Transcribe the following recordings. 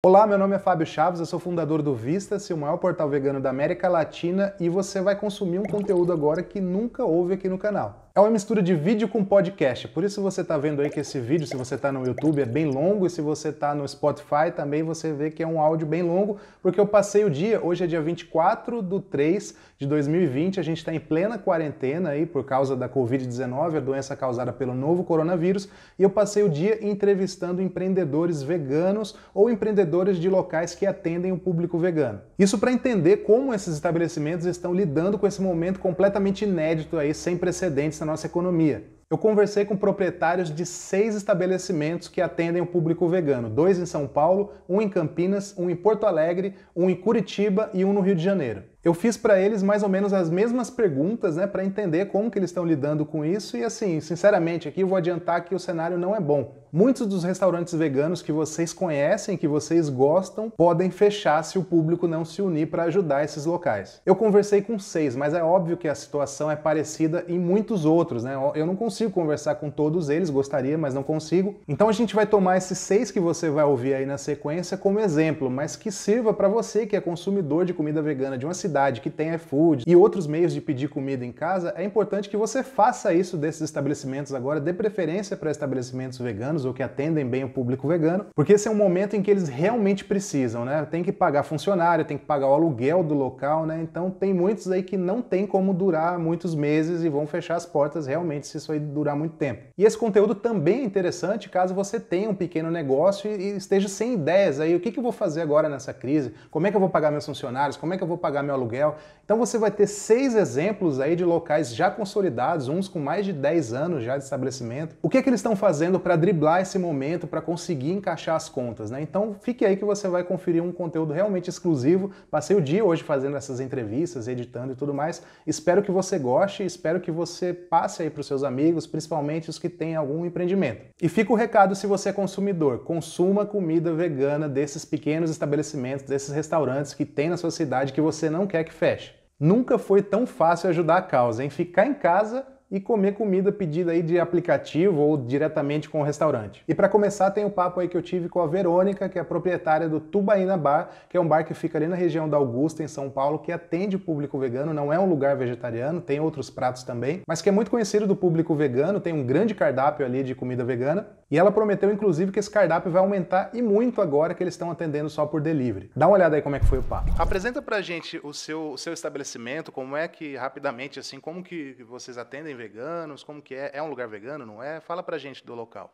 Olá, meu nome é Fábio Chaves, eu sou fundador do Vista-se, o maior portal vegano da América Latina, e você vai consumir um conteúdo agora que nunca houve aqui no canal. É uma mistura de vídeo com podcast, por isso você está vendo aí que esse vídeo, se você está no YouTube, é bem longo, e se você está no Spotify também você vê que é um áudio bem longo, porque eu passei o dia, hoje é dia 24/3/2020, a gente está em plena quarentena aí por causa da Covid-19, a doença causada pelo novo coronavírus, e eu passei o dia entrevistando empreendedores veganos ou empreendedores de locais que atendem o público vegano. Isso para entender como esses estabelecimentos estão lidando com esse momento completamente inédito aí, sem precedentes na nossa economia. Eu conversei com proprietários de 6 estabelecimentos que atendem o público vegano, 2 em São Paulo, 1 em Campinas, 1 em Porto Alegre, 1 em Curitiba e 1 no Rio de Janeiro. Eu fiz para eles mais ou menos as mesmas perguntas, né, para entender como que eles estão lidando com isso e assim, sinceramente, aqui eu vou adiantar que o cenário não é bom. Muitos dos restaurantes veganos que vocês conhecem, que vocês gostam, podem fechar se o público não se unir para ajudar esses locais. Eu conversei com 6, mas é óbvio que a situação é parecida em muitos outros, né? Eu não consigo conversar com todos eles, gostaria, mas não consigo. Então a gente vai tomar esses 6 que você vai ouvir aí na sequência como exemplo, mas que sirva para você que é consumidor de comida vegana de uma cidade que tem iFood e outros meios de pedir comida em casa. É importante que você faça isso desses estabelecimentos agora, dê preferência para estabelecimentos veganos ou que atendem bem o público vegano, porque esse é um momento em que eles realmente precisam, né? Tem que pagar funcionário, tem que pagar o aluguel do local, né? Então tem muitos aí que não tem como durar muitos meses e vão fechar as portas realmente se isso aí durar muito tempo. E esse conteúdo também é interessante caso você tenha um pequeno negócio e esteja sem ideias aí, o que eu vou fazer agora nessa crise? Como é que eu vou pagar meus funcionários? Como é que eu vou pagar meu aluguel? Então você vai ter 6 exemplos aí de locais já consolidados, uns com mais de 10 anos já de estabelecimento. O que eles estão fazendo para driblar esse momento, para conseguir encaixar as contas, né? Então fique aí que você vai conferir um conteúdo realmente exclusivo. Passei o dia hoje fazendo essas entrevistas, editando e tudo mais. Espero que você goste, espero que você passe aí para os seus amigos, principalmente os que têm algum empreendimento. E fica o recado se você é consumidor, consuma comida vegana desses pequenos estabelecimentos, desses restaurantes que tem na sua cidade que você não quer que feche. Nunca foi tão fácil ajudar a causa, hein? Ficar em casa e comer comida pedida aí de aplicativo ou diretamente com o restaurante. E para começar tem o papo aí que eu tive com a Verônica, que é a proprietária do Tubaína Bar, que é um bar que fica ali na região da Augusta, em São Paulo, que atende o público vegano, não é um lugar vegetariano, tem outros pratos também, mas que é muito conhecido do público vegano, tem um grande cardápio ali de comida vegana, e ela prometeu inclusive que esse cardápio vai aumentar e muito agora que eles estão atendendo só por delivery. Dá uma olhada aí como é que foi o papo. Apresenta pra gente o seu estabelecimento, como é que, rapidamente, assim, como que vocês atendem veganos, como que é? É um lugar vegano, não é? Fala pra gente do local.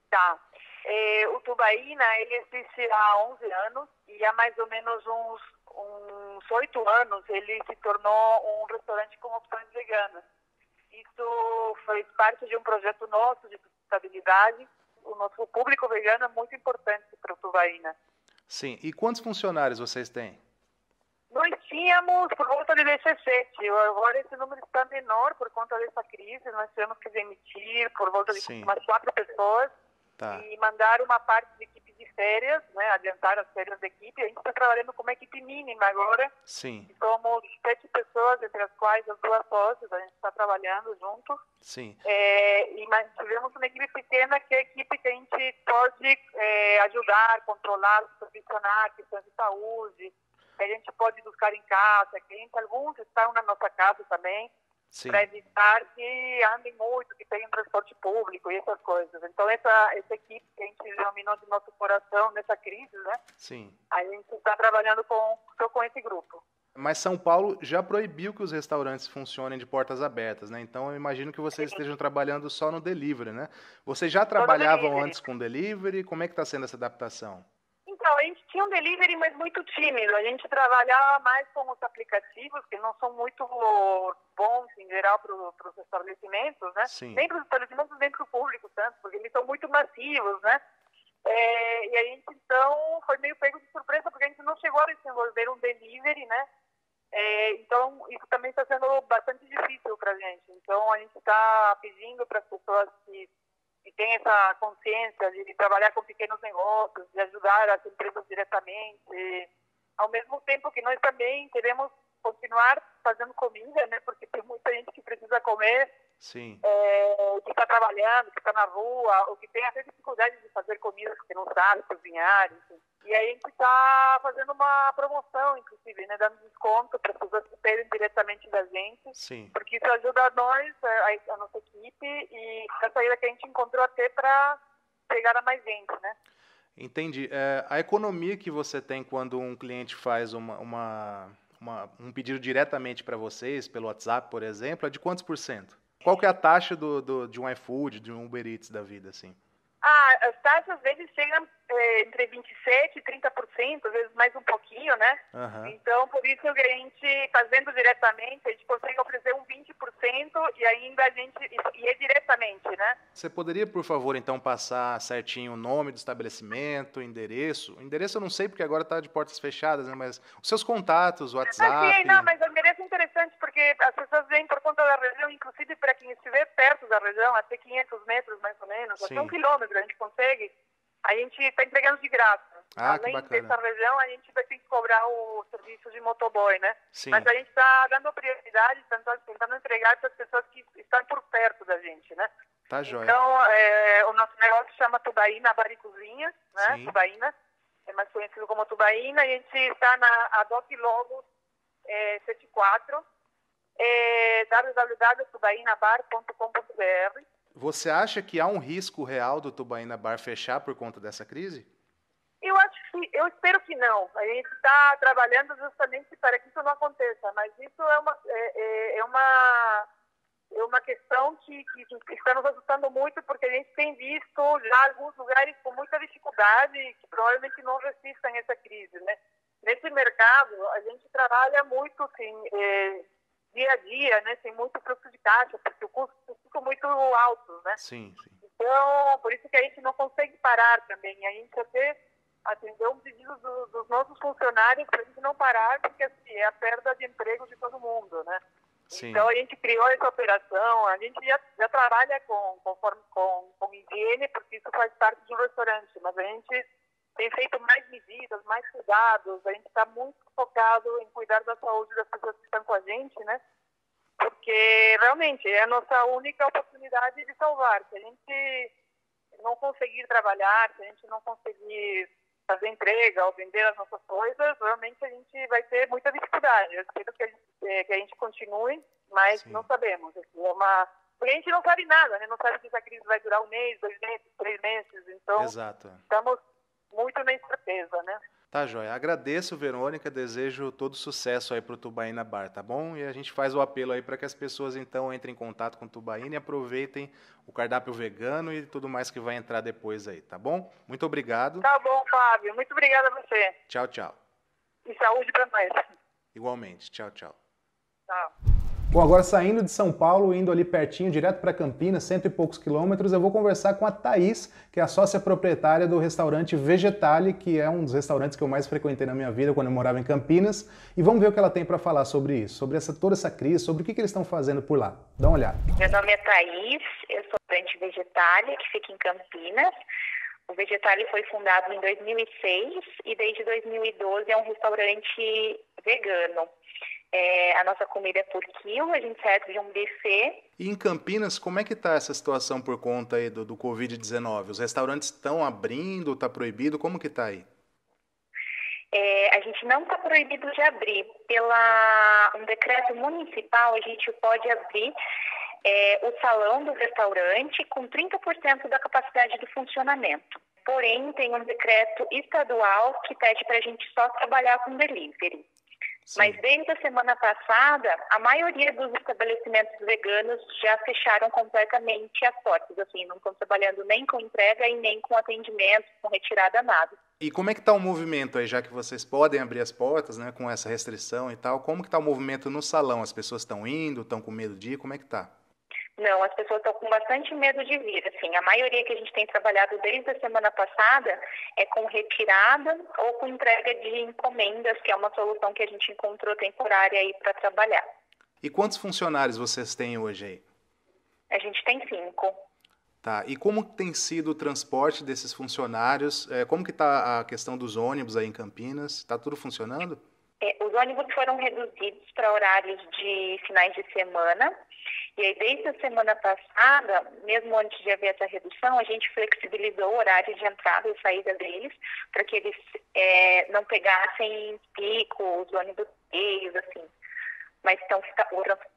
Tá. O Tubaína, ele existe há 11 anos e há mais ou menos uns 8 anos ele se tornou um restaurante com opções veganas. Isso faz parte de um projeto nosso de sustentabilidade. O nosso público vegano é muito importante para o Tubaína. Sim. E quantos funcionários vocês têm? Nós tínhamos por volta de 17. Agora esse número está menor por conta dessa crise. Nós tivemos que demitir por volta de umas 4 pessoas. Tá. E mandar uma parte da equipe de férias, né, adiantar as férias da equipe. A gente está trabalhando com uma equipe mínima agora. Sim. Somos 7 pessoas, entre as quais as 2 sócias, a gente está trabalhando junto. Sim. Mas tivemos uma equipe pequena, que é a equipe que a gente pode ajudar, controlar, supervisionar questões de saúde, que a gente pode buscar em casa, que alguns estão na nossa casa também, para evitar que andem muito, que tenham transporte público e essas coisas. Então, essa equipe que a gente denominou de nosso coração nessa crise, né? Sim. A gente está trabalhando só com esse grupo. Mas São Paulo já proibiu que os restaurantes funcionem de portas abertas, né? Então, eu imagino que vocês estejam trabalhando só no delivery, né? Vocês já trabalhavam antes com delivery? Como é que está sendo essa adaptação? Então, a gente tinha um delivery, mas muito tímido. A gente trabalhava mais com os aplicativos, que não são muito bons, em geral, para os estabelecimentos, né? Sim. Nem para os estabelecimentos, nem para o público, tanto, porque eles são muito massivos, né? E a gente, então, foi meio pego de surpresa, porque a gente não chegou a desenvolver um delivery, né? Então, isso também está sendo bastante difícil para a gente. Então, a gente está pedindo para as pessoas que tem essa consciência de trabalhar com pequenos negócios, de ajudar as empresas diretamente, ao mesmo tempo que nós também queremos continuar fazendo comida, né? Porque tem muita gente que precisa comer, Sim. que está trabalhando, que está na rua, ou que tem até dificuldade de fazer comida porque não sabe cozinhar, enfim. E aí a gente está fazendo uma promoção, inclusive, né? Dando desconto para as pessoas que pedem diretamente da gente. Sim. Porque isso ajuda nós, a nossa equipe, e a saída que a gente encontrou até para chegar a mais gente, né? Entendi. A economia que você tem quando um cliente faz um pedido diretamente para vocês, pelo WhatsApp, por exemplo, é de quantos por cento? Qual que é a taxa de um iFood, de um Uber Eats da vida, assim? As taxas às vezes chegam entre 27% e 30%, às vezes mais um pouquinho, né? Aham. Então, por isso que a gente, fazendo diretamente, a gente consegue oferecer um 20% e ainda a gente, e é diretamente, né? Você poderia, por favor, então, passar certinho o nome do estabelecimento, o endereço? O endereço eu não sei porque agora está de portas fechadas, né? Mas os seus contatos, o WhatsApp... Sim, não, mas o endereço é interessante porque as pessoas vêm por conta da região, inclusive para quem estiver perto da região, até 500 metros mais ou menos, até 1 quilômetro a gente consegue, a gente está entregando de graça. Além dessa região, a gente vai ter que cobrar o serviço de motoboy, né? Sim. Mas a gente está dando prioridade, tentando entregar para as pessoas que estão por perto da gente, né? Tá joia. Então, o nosso negócio chama Tubaína Bar e Cozinha, né? Sim. Tubaína, é mais conhecido como Tubaína, e a gente está na Doc Logos 74, www.tubainabar.com.br. Você acha que há um risco real do Tubaína Bar fechar por conta dessa crise? Eu espero que não. A gente está trabalhando justamente para que isso não aconteça, mas isso é uma questão que está nos assustando muito, porque a gente tem visto já alguns lugares com muita dificuldade e que provavelmente não resistem a essa crise, né? Nesse mercado, a gente trabalha muito assim, dia a dia, né? Tem muito fluxo de caixa, porque os custos ficam muito altos, né? Sim, sim. Então, por isso que a gente não consegue parar também. A gente até atendeu um pedido dos nossos funcionários para a gente não parar, porque assim, é a perda de emprego de todo mundo, né? Sim. Então a gente criou essa operação, a gente já trabalha com higiene, porque isso faz parte de um restaurante, mas a gente tem feito mais medidas, mais cuidados, a gente está muito focado em cuidar da saúde das pessoas que estão com a gente, né? Porque realmente é a nossa única oportunidade de salvar. Se a gente não conseguir trabalhar, se a gente não conseguir fazer entrega ou vender as nossas coisas, realmente a gente vai ter muita dificuldade. Eu espero que a gente continue, mas Sim. não sabemos. Porque a gente não sabe nada, né? Não sabe se essa crise vai durar 1 mês, 2 meses, 3 meses. Então, Exato. estamos muito na incerteza, né? Tá, joia. Agradeço, Verônica. Desejo todo sucesso aí pro Tubaína Bar, tá bom? E a gente faz o apelo aí para que as pessoas, então, entrem em contato com o Tubaína e aproveitem o cardápio vegano e tudo mais que vai entrar depois aí, tá bom? Muito obrigado. Tá bom, Fábio. Muito obrigada a você. Tchau, tchau. E saúde para nós. Igualmente. Tchau, tchau. Tchau. Bom, agora saindo de São Paulo, indo ali pertinho, direto para Campinas, 100 e poucos quilômetros, eu vou conversar com a Thaís, que é a sócia proprietária do restaurante Vegetale, que é um dos restaurantes que eu mais frequentei na minha vida quando eu morava em Campinas. E vamos ver o que ela tem para falar sobre isso, sobre toda essa crise, sobre o que eles estão fazendo por lá. Dá uma olhada. Meu nome é Thaís, eu sou do restaurante Vegetale, que fica em Campinas. O Vegetale foi fundado em 2006 e desde 2012 é um restaurante vegano. A nossa comida é por quilo, a gente serve de um buffet. E em Campinas, como é que está essa situação por conta aí do Covid-19? Os restaurantes estão abrindo, está proibido? Como que está aí? A gente não está proibido de abrir. Um decreto municipal, a gente pode abrir o salão do restaurante com 30% da capacidade do funcionamento. Porém, tem um decreto estadual que pede para a gente só trabalhar com delivery. Sim. Mas desde a semana passada, a maioria dos estabelecimentos veganos já fecharam completamente as portas. Assim, não estão trabalhando nem com entrega e nem com atendimento, com retirada, nada. E como é que está o movimento aí, já que vocês podem abrir as portas, né, com essa restrição e tal? Como que está o movimento no salão? As pessoas estão indo, estão com medo de ir? Como é que está? Não, as pessoas estão com bastante medo de vir. Assim, a maioria que a gente tem trabalhado desde a semana passada é com retirada ou com entrega de encomendas, que é uma solução que a gente encontrou temporária aí para trabalhar. E quantos funcionários vocês têm hoje aí? A gente tem 5. Tá. E como tem sido o transporte desses funcionários? Como que está a questão dos ônibus aí em Campinas? Está tudo funcionando? Os ônibus foram reduzidos para horários de finais de semana. E aí, desde a semana passada, mesmo antes de haver essa redução, a gente flexibilizou o horário de entrada e saída deles, para que eles não pegassem picos, ônibus cheios, assim. Mas então,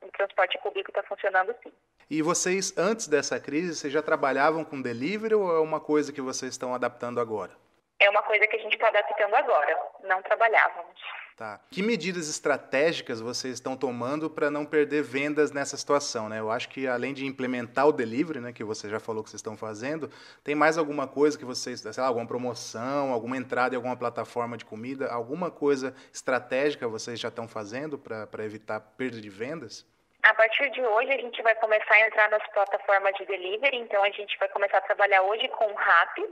o transporte público está funcionando sim. E vocês, antes dessa crise, vocês já trabalhavam com delivery ou é uma coisa que vocês estão adaptando agora? É uma coisa que a gente está adaptando agora, não trabalhávamos. Tá. Que medidas estratégicas vocês estão tomando para não perder vendas nessa situação, né? Eu acho que além de implementar o delivery, né, que você já falou que vocês estão fazendo, tem mais alguma coisa que vocês, sei lá, alguma promoção, alguma entrada em alguma plataforma de comida, alguma coisa estratégica vocês já estão fazendo para evitar perda de vendas? A partir de hoje, a gente vai começar a entrar nas plataformas de delivery, então a gente vai começar a trabalhar hoje com o Rappi,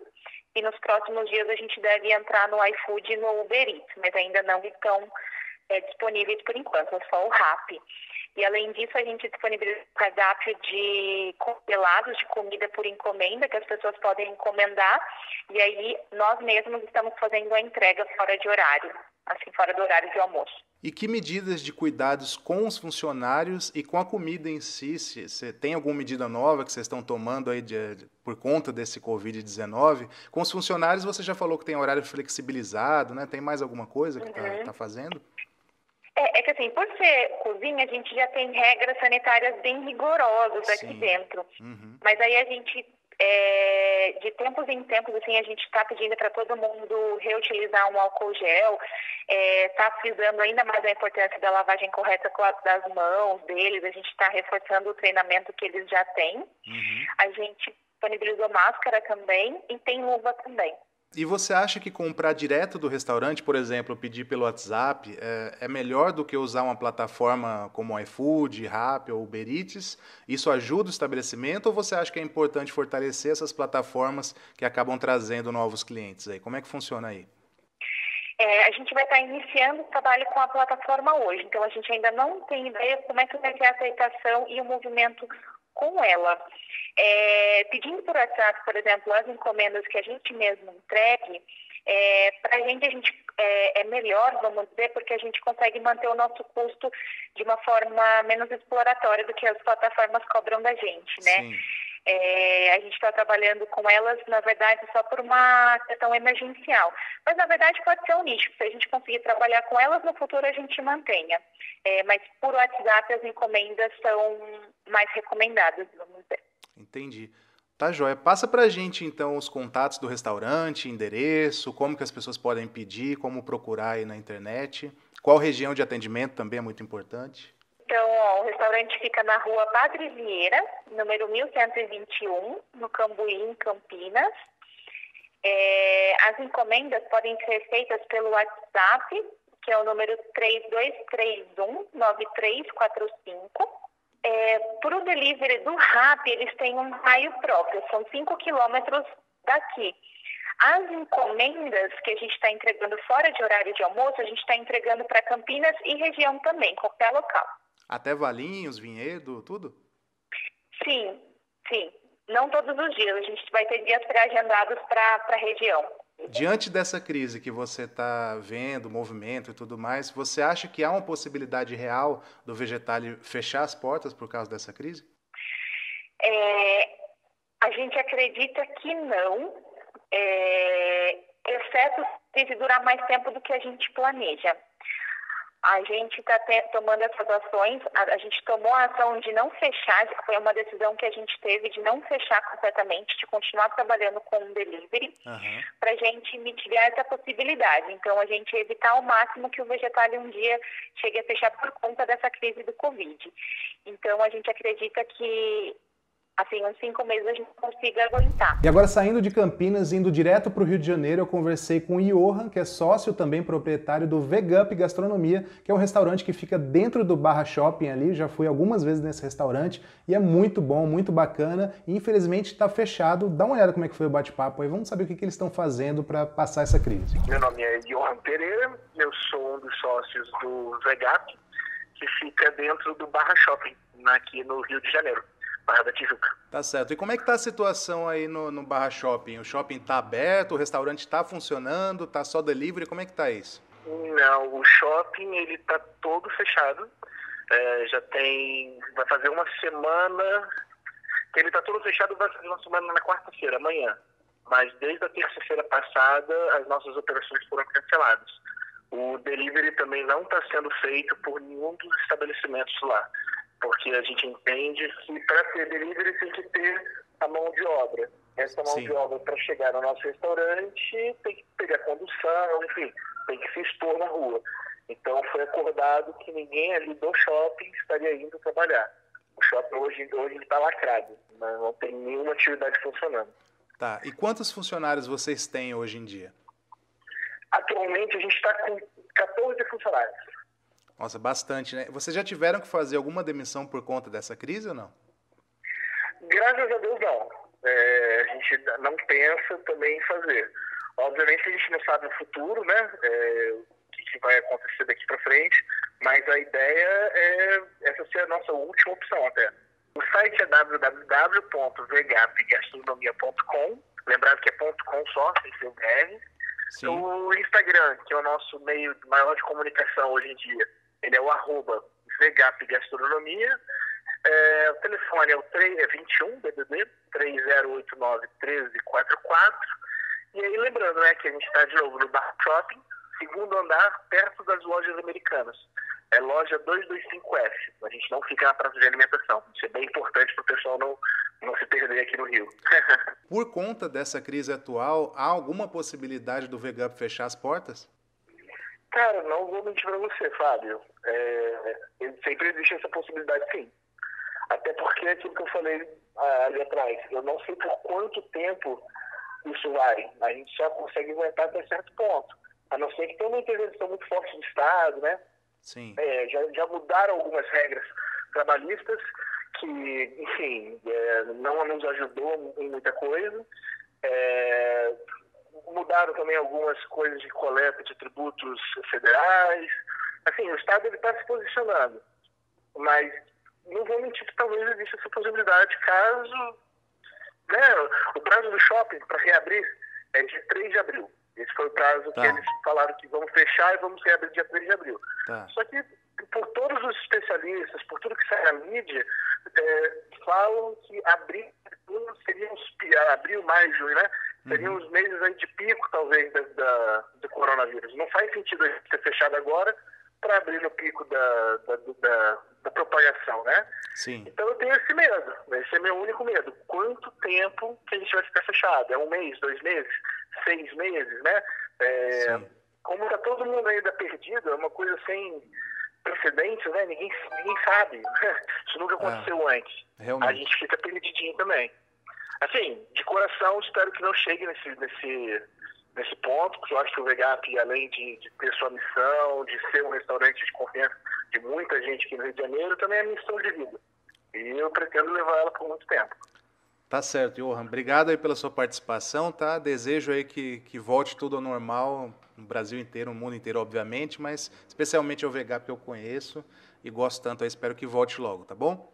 e nos próximos dias a gente deve entrar no iFood e no Uber Eats, mas ainda não estão disponíveis por enquanto, é só o Rappi. E além disso, a gente disponibiliza um cardápio de congelados de comida por encomenda, que as pessoas podem encomendar, e aí nós mesmos estamos fazendo a entrega fora de horário, assim, fora do horário de almoço. E que medidas de cuidados com os funcionários e com a comida em si? Se tem alguma medida nova que vocês estão tomando aí por conta desse Covid-19? Com os funcionários você já falou que tem horário flexibilizado, né? Tem mais alguma coisa que tá fazendo? É que assim, por ser cozinha, a gente já tem regras sanitárias bem rigorosas aqui dentro. Mas aí a gente, de tempos em tempos, assim, a gente está pedindo para todo mundo reutilizar um álcool gel, está frisando ainda mais a importância da lavagem correta das mãos deles, a gente está reforçando o treinamento que eles já têm. A gente disponibilizou máscara também e tem luva também. E você acha que comprar direto do restaurante, por exemplo, pedir pelo WhatsApp, é melhor do que usar uma plataforma como o iFood, Rappi ou Uber Eats? Isso ajuda o estabelecimento ou você acha que é importante fortalecer essas plataformas que acabam trazendo novos clientes aí? Como é que funciona aí? A gente vai estar iniciando o trabalho com a plataforma hoje, então a gente ainda não tem ideia como é que vai ser a aceitação e o movimento com ela. Pedindo por WhatsApp, por exemplo, as encomendas que a gente mesmo entregue, para a gente é melhor, vamos dizer, porque a gente consegue manter o nosso custo de uma forma menos exploratória do que as plataformas cobram da gente, né? Sim. A gente está trabalhando com elas, na verdade, só por uma questão emergencial. Mas, na verdade, pode ser um nicho. Se a gente conseguir trabalhar com elas, no futuro a gente mantenha. Mas, por WhatsApp, as encomendas são mais recomendadas, vamos dizer. Entendi. Tá joia. Passa pra gente, então, os contatos do restaurante, endereço, como que as pessoas podem pedir, como procurar aí na internet. Qual região de atendimento também é muito importante. Então, o restaurante fica na rua Padre Vieira, número 1121, no Cambuí, em Campinas. As encomendas podem ser feitas pelo WhatsApp, que é o número 3231-9345. Para o delivery do Rappi, eles têm um raio próprio, são 5 quilômetros daqui. As encomendas que a gente está entregando fora de horário de almoço, a gente está entregando para Campinas e região também, qualquer local. Até Valinhos, Vinhedo, tudo? Sim. Não todos os dias, a gente vai ter dias pré-agendados para a região. Diante dessa crise que você está vendo, movimento e tudo mais, você acha que há uma possibilidade real do Vegetário fechar as portas por causa dessa crise? A gente acredita que não, exceto se durar mais tempo do que a gente planeja. A gente está tomando essas ações, a gente tomou a ação de não fechar, foi uma decisão que a gente teve de não fechar completamente, de continuar trabalhando com o delivery, para a gente mitigar essa possibilidade. Então, a gente evitar ao máximo que o Vegetário um dia chegue a fechar por conta dessa crise do Covid. Então, a gente acredita que assim, uns 5 meses a gente consiga aguentar. E agora, saindo de Campinas, indo direto para o Rio de Janeiro, eu conversei com o Johan, que é sócio também proprietário do Vegup Gastronomia, que é um restaurante que fica dentro do Barra Shopping ali. Já fui algumas vezes nesse restaurante e é muito bom, muito bacana. E infelizmente está fechado. Dá uma olhada como é que foi o bate-papo aí. Vamos saber o que eles estão fazendo para passar essa crise. Meu nome é Johan Pereira, eu sou um dos sócios do Vegup, que fica dentro do Barra Shopping, aqui no Rio de Janeiro. Barra da Tijuca. Tá certo. E como é que tá a situação aí no Barra Shopping? O shopping tá aberto, o restaurante tá funcionando, tá só delivery? Como é que tá isso? Não, o shopping ele está todo fechado. Vai fazer uma semana que ele está todo fechado, vai fazer uma semana na quarta-feira, amanhã. Mas desde a terça-feira passada, as nossas operações foram canceladas. O delivery também não está sendo feito por nenhum dos estabelecimentos lá, porque a gente entende que para ter delivery tem que ter a mão de obra. Essa mão de obra, para chegar no nosso restaurante, tem que pegar condução, enfim, tem que se expor na rua. Então foi acordado que ninguém ali do shopping estaria indo trabalhar. O shopping hoje está lacrado, não tem nenhuma atividade funcionando. Tá, e quantos funcionários vocês têm hoje em dia? Atualmente a gente está com 14 funcionários. Nossa, bastante, né? Vocês já tiveram que fazer alguma demissão por conta dessa crise ou não? Graças a Deus não. A gente não pensa também em fazer. Obviamente a gente não sabe o futuro, né? O que vai acontecer daqui para frente, mas a ideia é essa ser a nossa última opção até. O site é www.vegapgastronomia.com, lembrando que é .com só, sem ser o BR. O Instagram, que é o nosso meio maior de comunicação hoje em dia, ele é o @vegapgastronomia. O telefone é 21 DDD 3089-1344. E aí lembrando, né, que a gente está de novo no Bar Shopping, segundo andar, perto das lojas americanas. É loja 225F. A gente não fica na praça de alimentação. Isso é bem importante para o pessoal não se perder aqui no Rio. Por conta dessa crise atual, há alguma possibilidade do Vegup fechar as portas? Cara, não vou mentir para você, Fábio. Sempre existe essa possibilidade, sim. Até porque é aquilo que eu falei ali atrás. Eu não sei por quanto tempo isso vai. A gente só consegue aguentar até certo ponto. A não ser que tenha uma intervenção muito forte do Estado, né? Sim. Já mudaram algumas regras trabalhistas que, enfim, não nos ajudou em muita coisa. Mudaram também algumas coisas de coleta de tributos federais. Assim, o Estado está se posicionando. Mas não vou mentir que talvez exista essa possibilidade caso... Né, o prazo do shopping para reabrir é dia 3 de abril. Esse foi o prazo que eles falaram que vamos fechar e vamos reabrir dia 3 de abril. Só que por todos os especialistas, por tudo que sai na mídia, falam que abril, maio, junho, né? Seriam os meses aí de pico, talvez, do coronavírus. Não faz sentido a gente ter fechado agora para abrir no pico da propagação, né? Sim. Então eu tenho esse medo. Esse é meu único medo. Quanto tempo que a gente vai ficar fechado? É 1 mês, 2 meses, 6 meses, né? Como está todo mundo ainda perdido, é uma coisa sem precedentes, né? Ninguém sabe. Isso nunca aconteceu antes. Realmente. A gente fica perdidinho também. Assim, de coração, espero que não chegue nesse ponto, porque eu acho que o Vegap, além de ter sua missão, de ser um restaurante de confiança de muita gente aqui no Rio de Janeiro, também é missão de vida. E eu pretendo levar ela por muito tempo. Tá certo, Johan. Obrigado aí pela sua participação, tá? Desejo aí que volte tudo ao normal, no Brasil inteiro, no mundo inteiro, obviamente, mas especialmente ao Vegap que eu conheço e gosto tanto aí, espero que volte logo, tá bom?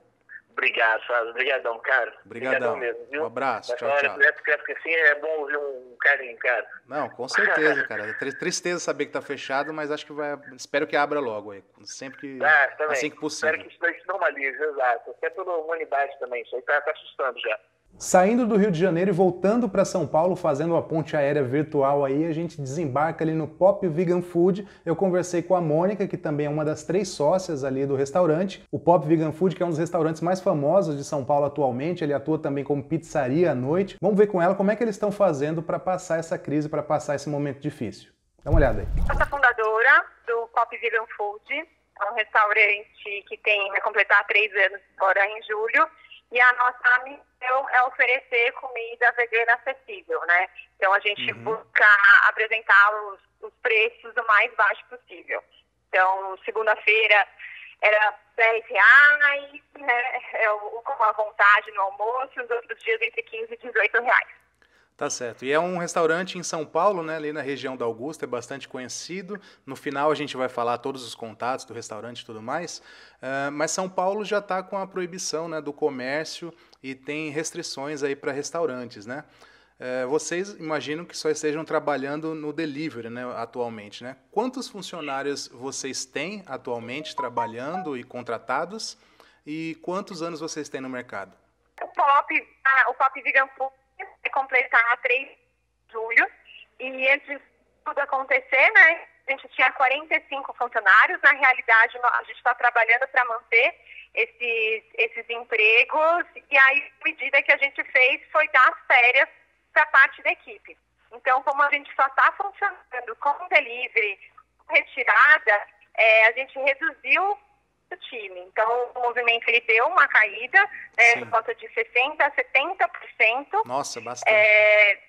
Obrigado, Fábio. Obrigadão, cara. Obrigadão mesmo, viu? Um abraço. Tchau, tchau. Porque assim é bom ouvir um carinho, cara. Não, com certeza, cara. Tristeza saber que tá fechado, mas acho que espero que abra logo aí. Sempre que... assim que possível. Espero que isso daí se normalize, exato. Até pela humanidade também. Isso aí tá assustando já. Saindo do Rio de Janeiro e voltando para São Paulo, fazendo a ponte aérea virtual aí, a gente desembarca ali no Pop Vegan Food. Eu conversei com a Mônica, que também é uma das 3 sócias ali do restaurante. O Pop Vegan Food, que é um dos restaurantes mais famosos de São Paulo atualmente, ele atua também como pizzaria à noite. Vamos ver com ela como é que eles estão fazendo para passar essa crise, para passar esse momento difícil. Dá uma olhada aí. Eu sou a fundadora do Pop Vegan Food, é um restaurante que vai completar 3 anos agora em julho. E a nossa missão é oferecer comida vegana acessível, né? Então a gente busca apresentar os preços o mais baixo possível. Então, segunda-feira era R$10, né? Com a vontade no almoço, os outros dias entre 15 e 18 reais. Tá certo. E é um restaurante em São Paulo, né, ali na região da Augusta, é bastante conhecido. No final a gente vai falar todos os contatos do restaurante e tudo mais. Mas São Paulo já está com a proibição, né, do comércio e tem restrições aí para restaurantes, né? Vocês imaginam que só estejam trabalhando no delivery, né, atualmente, né? Quantos funcionários vocês têm atualmente trabalhando e contratados? E quantos anos vocês têm no mercado? O Pop Vegan Food vai completar 3 de julho. E antes de tudo acontecer, né, a gente tinha 45 funcionários. Na realidade, a gente está trabalhando para manter esses empregos. E aí, a medida que a gente fez foi dar férias para parte da equipe. Então, como a gente só está funcionando com delivery, retirada, a gente reduziu o time. Então, o movimento ele deu uma caída, por volta de 60% a 70%. Nossa, bastante.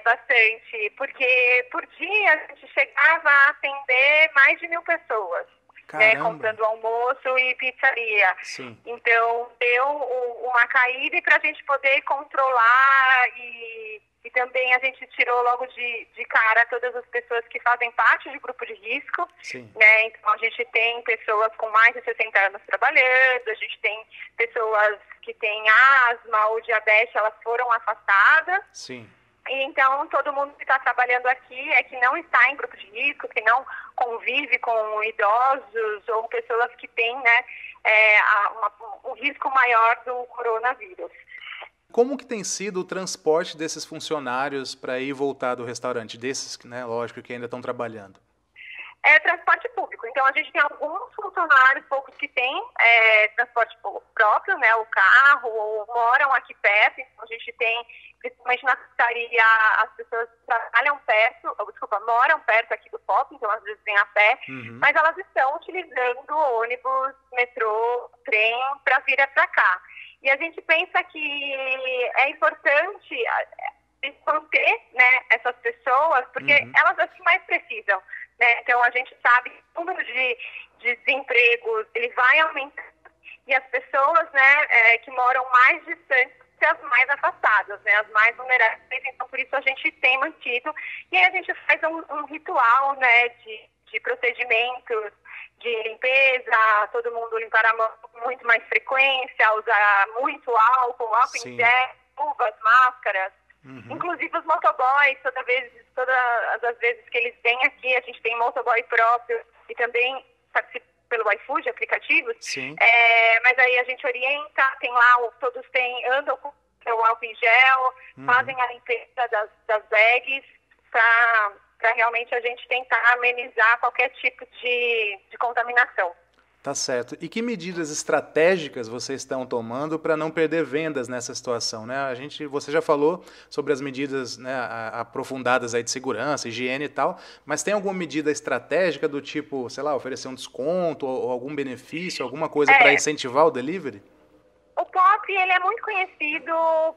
Bastante, porque por dia a gente chegava a atender mais de 1.000 pessoas. Né, comprando almoço e pizzaria. Sim. Então, deu uma caída para a gente poder controlar e também a gente tirou logo de cara todas as pessoas que fazem parte de grupo de risco. Sim. Né? Então, a gente tem pessoas com mais de 60 anos trabalhando, a gente tem pessoas que têm asma ou diabetes, elas foram afastadas. Sim. E então, todo mundo que está trabalhando aqui que não está em grupo de risco, que não convive com idosos ou pessoas que têm, né, um risco maior do coronavírus. Como que tem sido o transporte desses funcionários para ir e voltar do restaurante? Desses, né, lógico, que ainda estão trabalhando. Transporte público. Então, a gente tem alguns funcionários, poucos que têm transporte próprio, né, o carro, ou moram aqui perto. Então, a gente tem, principalmente na pizzaria, as pessoas moram perto aqui do Pop, então às vezes vêm a pé, mas elas estão utilizando ônibus, metrô, trem para vir para cá. E a gente pensa que é importante manter, né, essas pessoas, porque elas as que mais precisam. Né? Então, a gente sabe que o número de desempregos ele vai aumentar e as pessoas, né, que moram mais distantes, as mais afastadas, né, as mais vulneráveis. Então, por isso a gente tem mantido. E aí a gente faz um ritual, né, de procedimentos, de limpeza, todo mundo limpar a mão com muito mais frequência, usar muito álcool em gel, luvas, máscaras. Inclusive os motoboys, todas as vezes que eles vêm aqui, a gente tem motoboy próprio e também participa pelo iFood, aplicativos. Sim. Mas aí a gente orienta, tem lá, todos andam com o álcool em gel, fazem a limpeza das bags para realmente a gente tentar amenizar qualquer tipo de contaminação. Tá certo. E que medidas estratégicas vocês estão tomando para não perder vendas nessa situação, né? Você já falou sobre as medidas, né, aprofundadas aí de segurança, higiene e tal, mas tem alguma medida estratégica do tipo, sei lá, oferecer um desconto ou algum benefício, alguma coisa para incentivar o delivery? O Pop, ele é muito conhecido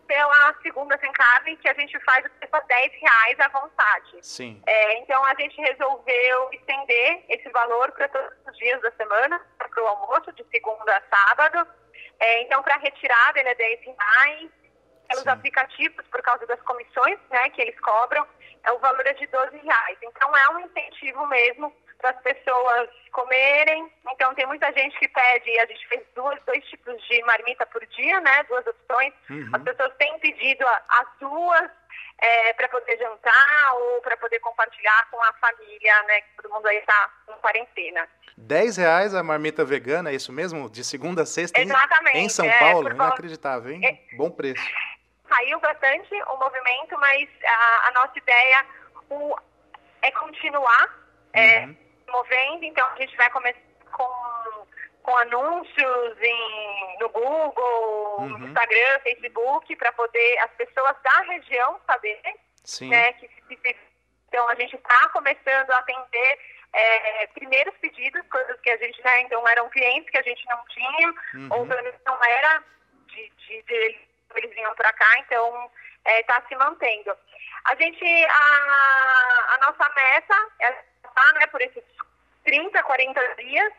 pela segunda sem carne, que a gente faz por R$10 à vontade. Sim. Então, a gente resolveu estender esse valor para todos os dias da semana, para o almoço, de segunda a sábado. Então, para retirada, ele é R$10. Pelos aplicativos, por causa das comissões, né, que eles cobram, o valor é de R$12. Então, é um incentivo mesmo para as pessoas comerem. Então, tem muita gente que pede, a gente fez dois tipos de marmita por dia, né? 2 opções. As pessoas têm pedido as duas para poder jantar ou para poder compartilhar com a família, né? Que todo mundo aí está em quarentena. R$10 a marmita vegana, é isso mesmo? De segunda a sexta? Exatamente. Em São Paulo? Inacreditável, hein? Bom preço. Caiu bastante o movimento, mas a nossa ideia é continuar movendo. Então, a gente vai começar com anúncios no Google, no Instagram, Facebook, para poder as pessoas da região saberem. Sim. Né, então, a gente está começando a atender primeiros pedidos, coisas que a gente, né, então eram clientes que a gente não tinha, ou não era eles vinham para cá, então está se mantendo. A nossa meta é passar, né, por esses 30, 40 dias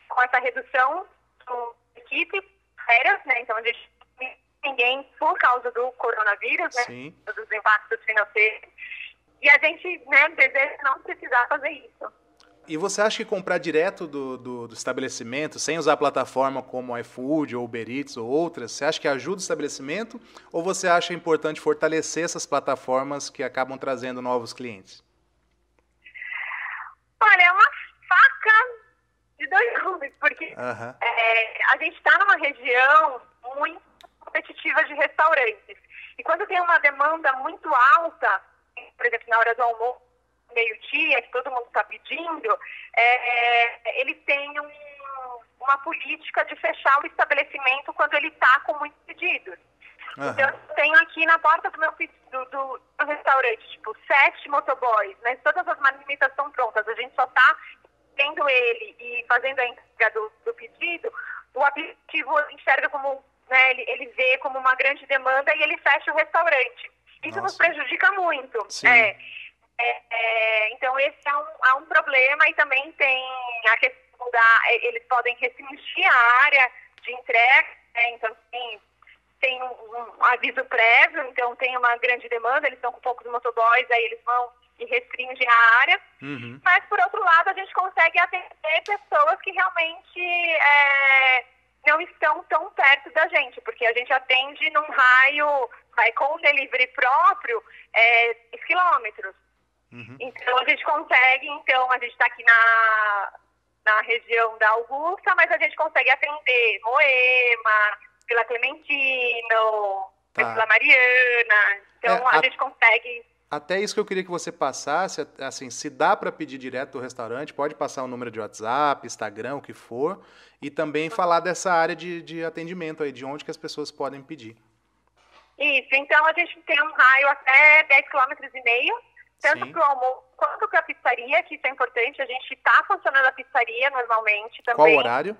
com essa redução da equipe, férias, né? Então a gente não tem ninguém por causa do coronavírus, né? Sim. Dos impactos financeiros. E a gente, né, deseja não precisar fazer isso. E você acha que comprar direto do estabelecimento, sem usar plataforma como iFood, ou Uber Eats ou outras, você acha que ajuda o estabelecimento? Ou você acha importante fortalecer essas plataformas que acabam trazendo novos clientes? Olha, é uma faca de dois gumes, porque a gente está numa região muito competitiva de restaurantes. E quando tem uma demanda muito alta, por exemplo, na hora do almoço, meio-dia, que todo mundo está pedindo, eles têm uma política de fechar o estabelecimento quando ele está com muitos pedidos. Então, eu tenho aqui na porta do meu do restaurante, tipo, 7 motoboys, mas todas as marmitas estão prontas, a gente só está tendo ele e fazendo a entrega do pedido, o aplicativo enxerga como, né, ele vê como uma grande demanda e ele fecha o restaurante. Isso nos prejudica muito. Então, esse é um problema, e também tem a questão eles podem restringir a área de entrega, né? Então, tem um aviso prévio, então tem uma grande demanda, eles estão com poucos motoboys, aí eles vão e restringem a área. Mas, por outro lado, a gente consegue atender pessoas que realmente não estão tão perto da gente, porque a gente atende num raio, com o delivery próprio, 10 quilômetros. Então, a gente consegue, a gente está aqui na região da Augusta, mas a gente consegue atender Moema, Vila Clementino, Vila Mariana, então a gente consegue... Até isso que eu queria que você passasse, assim, se dá para pedir direto do restaurante, pode passar o número de WhatsApp, Instagram, o que for, e também falar dessa área de atendimento aí, de onde que as pessoas podem pedir. Isso, então a gente tem um raio até 10,5 km, tanto para o almoço quanto para a pizzaria, que isso é importante. A gente está funcionando a pizzaria normalmente também. Qual horário?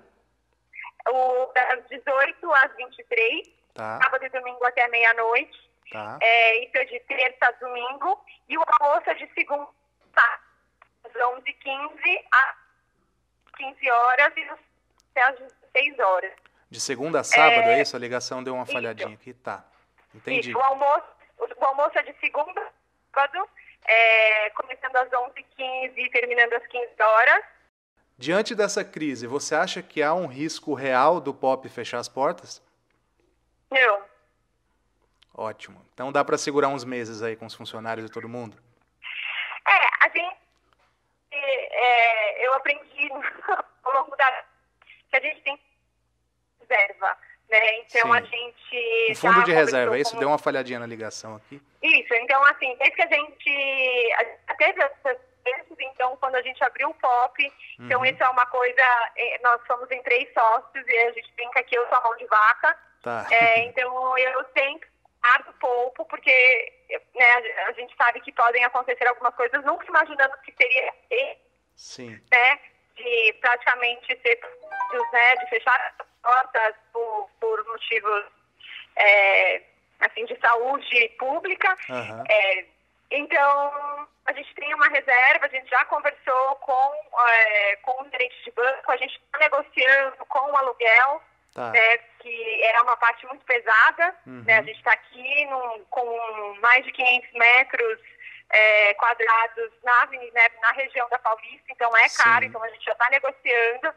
Das 18 às 23, sábado e domingo até meia-noite. Isso é de terça a domingo. E o almoço é de segunda às 11h15 às 15 horas e até às 16 horas. De segunda a sábado, é isso? A ligação deu uma falhadinha aqui. Entendi. Isso, o almoço é de segunda a sábado, começando às 11h15 e terminando às 15 horas. Diante dessa crise, você acha que há um risco real do Pop fechar as portas? Não. Ótimo. Então dá para segurar uns meses aí com os funcionários e todo mundo? A gente... eu aprendi ao longo da... que a gente tem reserva, né? Então a gente... Um fundo de reserva, isso? Deu uma falhadinha na ligação aqui. Isso, então assim, desde que a gente teve essas vezes, então quando a gente abriu o Pop, então isso é uma coisa, nós somos em 3 sócios e a gente brinca que eu sou a mão de vaca. Então eu sempre guardo pouco, porque a gente sabe que podem acontecer algumas coisas, nunca imaginando que seria né, de praticamente ser, né, de fechar as portas por motivos assim, de saúde pública. Então, a gente tem uma reserva, a gente já conversou com o gerente de banco, a gente está negociando com o aluguel, né, que é uma parte muito pesada. Né, a gente está aqui com mais de 500 metros quadrados na região da Paulista, então é caro, então a gente já está negociando.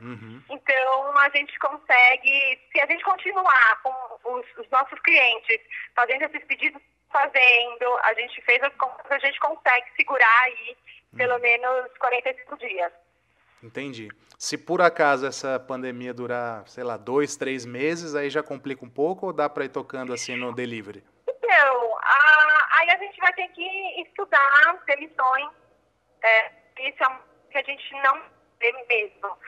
Então a gente consegue, se a gente continuar com os nossos clientes fazendo esses pedidos, a gente fez as contas, a gente consegue segurar aí pelo menos 45 dias. Entendi. Se por acaso essa pandemia durar, sei lá, 2, 3 meses, aí já complica um pouco, ou dá para ir tocando assim no delivery? Então, aí a gente vai ter que estudar demissões. Isso é que a gente não vê mesmo.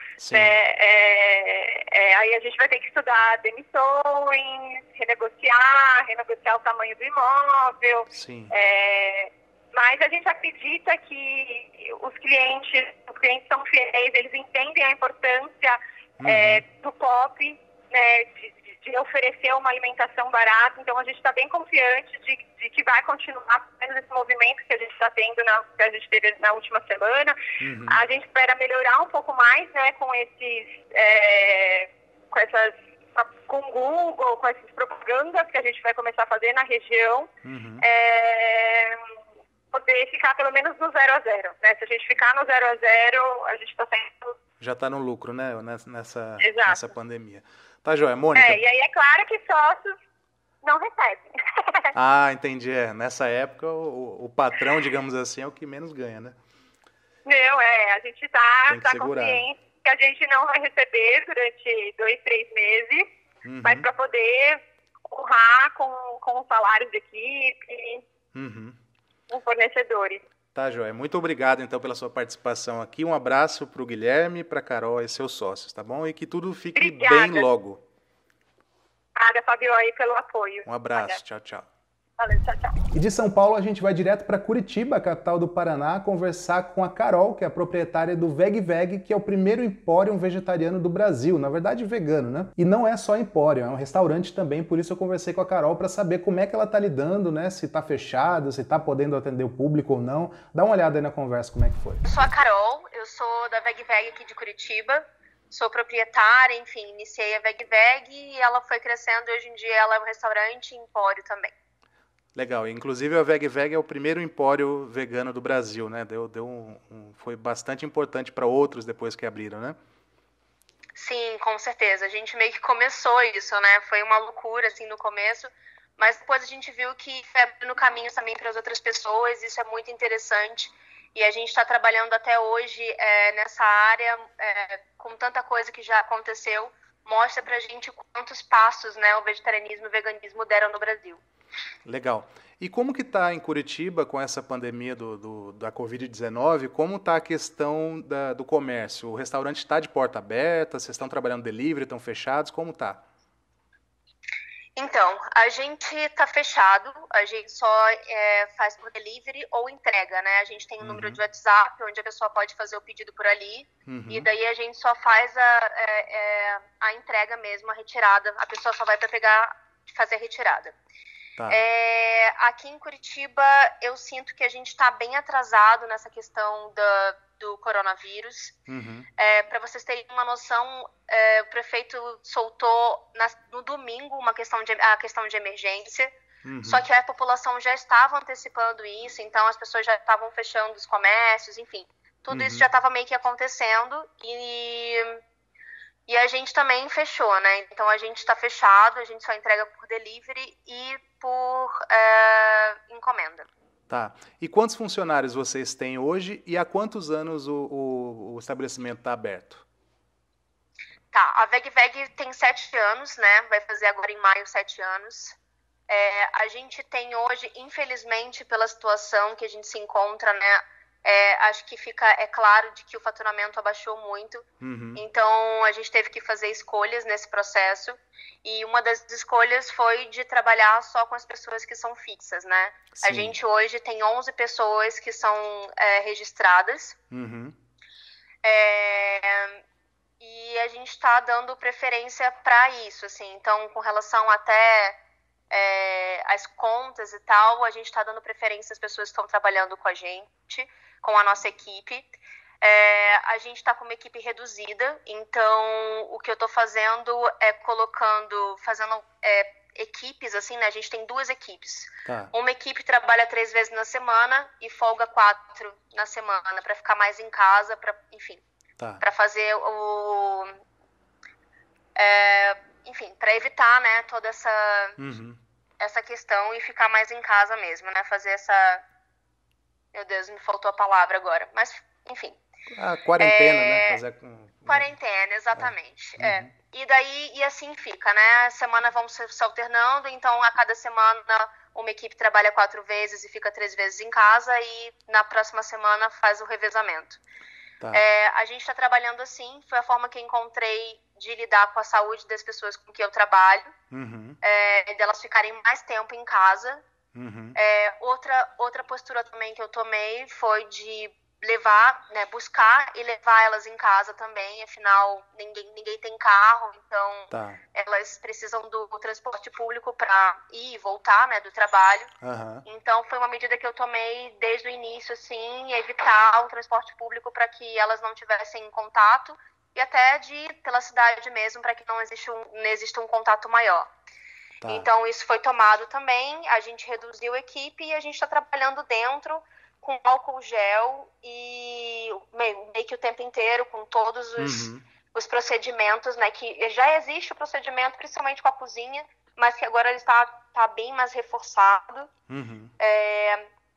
Aí a gente vai ter que estudar demissões, renegociar o tamanho do imóvel. Mas a gente acredita que os clientes são fiéis, eles entendem a importância do Pop, né, de oferecer uma alimentação barata. Então a gente está bem confiante de que vai continuar esse movimento que a gente está tendo, que a gente teve na última semana. A gente espera melhorar um pouco mais, né, com com o Google, com essas propagandas que a gente vai começar a fazer na região. poder ficar pelo menos no 0-0, né? Se a gente ficar no 0-0, a gente está saindo... Já está no lucro, né? Exato. Nessa pandemia. Tá, joia. Mônica? E aí é claro que sócios não recebem. Ah, entendi. Nessa época, o patrão, digamos assim, é o que menos ganha, né? Não, a gente tá segurar. consciente que a gente não vai receber durante 2, 3 meses, mas para poder honrar com os salários de equipe, com fornecedores. Tá, joia. Muito obrigado, então, pela sua participação aqui. Um abraço para o Guilherme, para a Carol e seus sócios, tá bom? E que tudo fique bem logo. Obrigada, Fabio, aí pelo apoio. Um abraço. Tchau, tchau. Valeu, tchau, tchau. E de São Paulo a gente vai direto para Curitiba, capital do Paraná, conversar com a Carol, que é a proprietária do Veg Veg, que é o primeiro empório vegetariano do Brasil, na verdade vegano, né? E não é só empório, é um restaurante também, por isso eu conversei com a Carol para saber como é que ela tá lidando, né? Se tá fechado, se tá podendo atender o público ou não. Dá uma olhada aí na conversa, como é que foi. Eu sou a Carol, eu sou da Veg Veg aqui de Curitiba. Sou proprietária, enfim, iniciei a Veg Veg e ela foi crescendo e hoje em dia ela é um restaurante e empório também. Legal, inclusive a Veg Veg é o primeiro empório vegano do Brasil, né? Foi bastante importante para outros depois que abriram, né? Sim, com certeza. A gente meio que começou isso, né? Foi uma loucura, assim, no começo, mas depois a gente viu que foi abrindo caminhos também para as outras pessoas, isso é muito interessante. E a gente está trabalhando até hoje nessa área, com tanta coisa que já aconteceu, mostra pra gente quantos passos, né, o vegetarianismo e o veganismo deram no Brasil. Legal. E como que está em Curitiba com essa pandemia da Covid-19? Como está a questão do comércio? O restaurante está de porta aberta? Vocês estão trabalhando delivery? Estão fechados? Como está? Então, a gente está fechado, a gente só faz por delivery ou entrega, né? A gente tem um número de WhatsApp onde a pessoa pode fazer o pedido por ali e daí a gente só faz a entrega mesmo, a retirada. A pessoa só vai para fazer a retirada. Tá. Aqui em Curitiba, eu sinto que a gente está bem atrasado nessa questão do coronavírus. Para vocês terem uma noção, o prefeito soltou no domingo a questão de emergência, só que a população já estava antecipando isso, então as pessoas já estavam fechando os comércios, enfim, tudo isso já estava meio que acontecendo e a gente também fechou, né? Então a gente está fechado, a gente só entrega por delivery e por encomenda. Tá. E quantos funcionários vocês têm hoje e há quantos anos o estabelecimento está aberto? Tá, a Veg Veg tem 7 anos, né? Vai fazer agora em maio 7 anos. A gente tem hoje, infelizmente, pela situação que a gente se encontra, né? Acho que fica claro de que o faturamento abaixou muito. Então, a gente teve que fazer escolhas nesse processo. E uma das escolhas foi de trabalhar só com as pessoas que são fixas, né? Sim. A gente hoje tem 11 pessoas que são registradas. E a gente está dando preferência para isso, assim. Então, com relação até as contas e tal, a gente está dando preferência às pessoas que estão trabalhando com a gente, com a nossa equipe. A gente está com uma equipe reduzida, então o que eu estou fazendo é fazendo equipes, assim, né? A gente tem 2 equipes. Tá. Uma equipe trabalha 3 vezes na semana e folga 4 na semana, para ficar mais em casa, para fazer enfim, para evitar, né, toda essa questão e ficar mais em casa mesmo, né? Fazer essa... Meu Deus, me faltou a palavra agora. Mas, enfim. A quarentena, né? Quarentena, exatamente. E assim fica, né? A semana vamos se alternando, então a cada semana uma equipe trabalha 4 vezes e fica 3 vezes em casa e na próxima semana faz o revezamento. Tá. A gente está trabalhando assim, foi a forma que eu encontrei de lidar com a saúde das pessoas com que eu trabalho, delas ficarem mais tempo em casa. Outra postura também que eu tomei foi de levar, né, buscar e levar elas em casa também, afinal ninguém tem carro, então elas precisam do transporte público para ir e voltar, né, do trabalho. Então foi uma medida que eu tomei desde o início, assim, evitar o transporte público para que elas não tivessem contato e até de ir pela cidade mesmo para que não exista um contato maior. Então isso foi tomado também, a gente reduziu a equipe e a gente está trabalhando dentro com álcool gel e meio que o tempo inteiro, com todos os procedimentos, né? Que já existe o procedimento, principalmente com a cozinha, mas que agora ele está bem mais reforçado.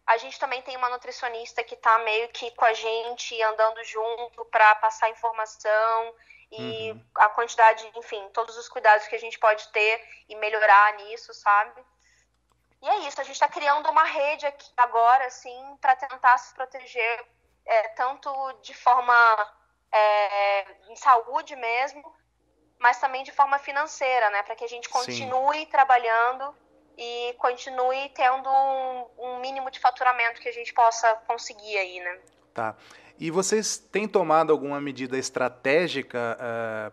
A gente também tem uma nutricionista que está meio que com a gente, andando junto para passar informação e a quantidade, enfim, todos os cuidados que a gente pode ter e melhorar nisso, sabe? E é isso, a gente está criando uma rede aqui agora, assim, para tentar se proteger, tanto de forma em saúde mesmo, mas também de forma financeira, né? Para que a gente continue trabalhando e continue tendo um mínimo de faturamento que a gente possa conseguir aí, né? Tá. E vocês têm tomado alguma medida estratégica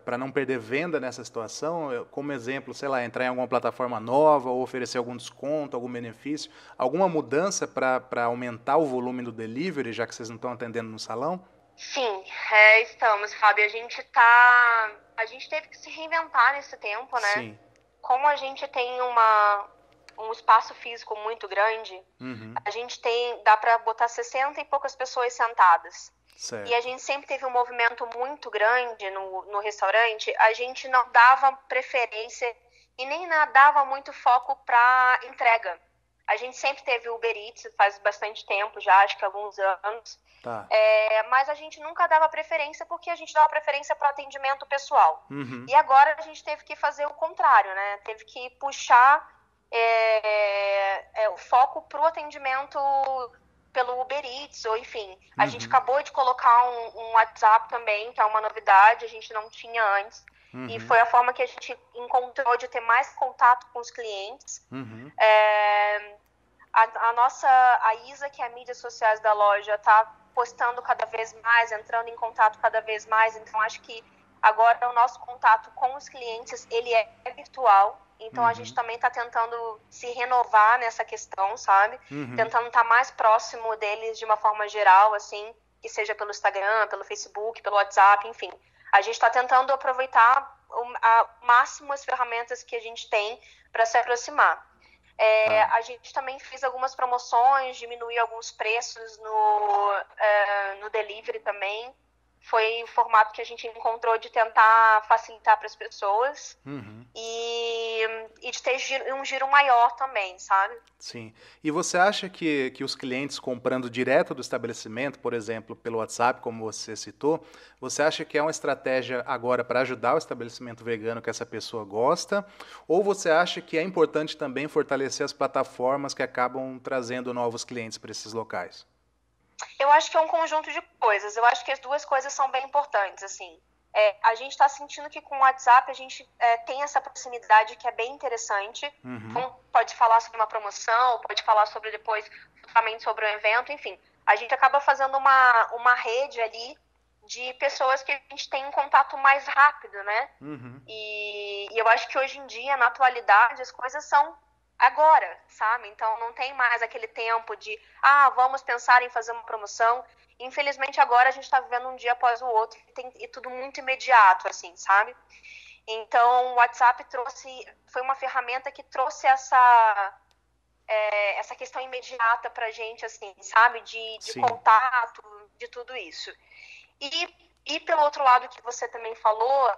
para não perder venda nessa situação? Como exemplo, sei lá, entrar em alguma plataforma nova ou oferecer algum desconto, algum benefício? Alguma mudança para aumentar o volume do delivery, já que vocês não estão atendendo no salão? Sim, estamos, Fábio. A gente teve que se reinventar nesse tempo, né? Sim. Como a gente tem um espaço físico muito grande, a gente dá para botar 60 e poucas pessoas sentadas. Certo. E a gente sempre teve um movimento muito grande no restaurante, a gente não dava preferência e nem dava muito foco para entrega. A gente sempre teve o Uber Eats, faz bastante tempo já, acho que alguns anos. Tá. Mas a gente nunca dava preferência porque a gente dava preferência para o atendimento pessoal. E agora a gente teve que fazer o contrário, né? Teve que puxar o foco para o atendimento pelo Uber Eats, ou enfim. A gente acabou de colocar um WhatsApp também, que é uma novidade, a gente não tinha antes. E foi a forma que a gente encontrou de ter mais contato com os clientes. A Isa, que é a mídias sociais da loja, está postando cada vez mais, entrando em contato cada vez mais. Então, acho que agora o nosso contato com os clientes, ele é virtual. Então, a gente também está tentando se renovar nessa questão, sabe? Tentando estar mais próximo deles de uma forma geral, assim, que seja pelo Instagram, pelo Facebook, pelo WhatsApp, enfim. A gente está tentando aproveitar ao máximo as ferramentas que a gente tem para se aproximar. A gente também fez algumas promoções, diminuiu alguns preços no delivery também. Foi o formato que a gente encontrou de tentar facilitar para as pessoas e de ter um giro maior também, sabe? Sim. E você acha que os clientes comprando direto do estabelecimento, por exemplo, pelo WhatsApp, como você citou, você acha que é uma estratégia agora para ajudar o estabelecimento vegano que essa pessoa gosta? Ou você acha que é importante também fortalecer as plataformas que acabam trazendo novos clientes para esses locais? Eu acho que é um conjunto de coisas. Eu acho que as duas coisas são bem importantes, assim. A gente está sentindo que com o WhatsApp a gente tem essa proximidade que é bem interessante. Então, pode falar sobre uma promoção, pode falar sobre depois, futuramente sobre um evento, enfim. A gente acaba fazendo uma rede ali de pessoas que a gente tem um contato mais rápido, né? E eu acho que hoje em dia, na atualidade, as coisas são agora, sabe? Então não tem mais aquele tempo de vamos pensar em fazer uma promoção. Infelizmente agora a gente está vivendo um dia após o outro e tudo muito imediato, assim, sabe? Então o WhatsApp foi uma ferramenta que trouxe essa questão imediata pra gente, assim, sabe? De contato, de tudo isso. E pelo outro lado que você também falou,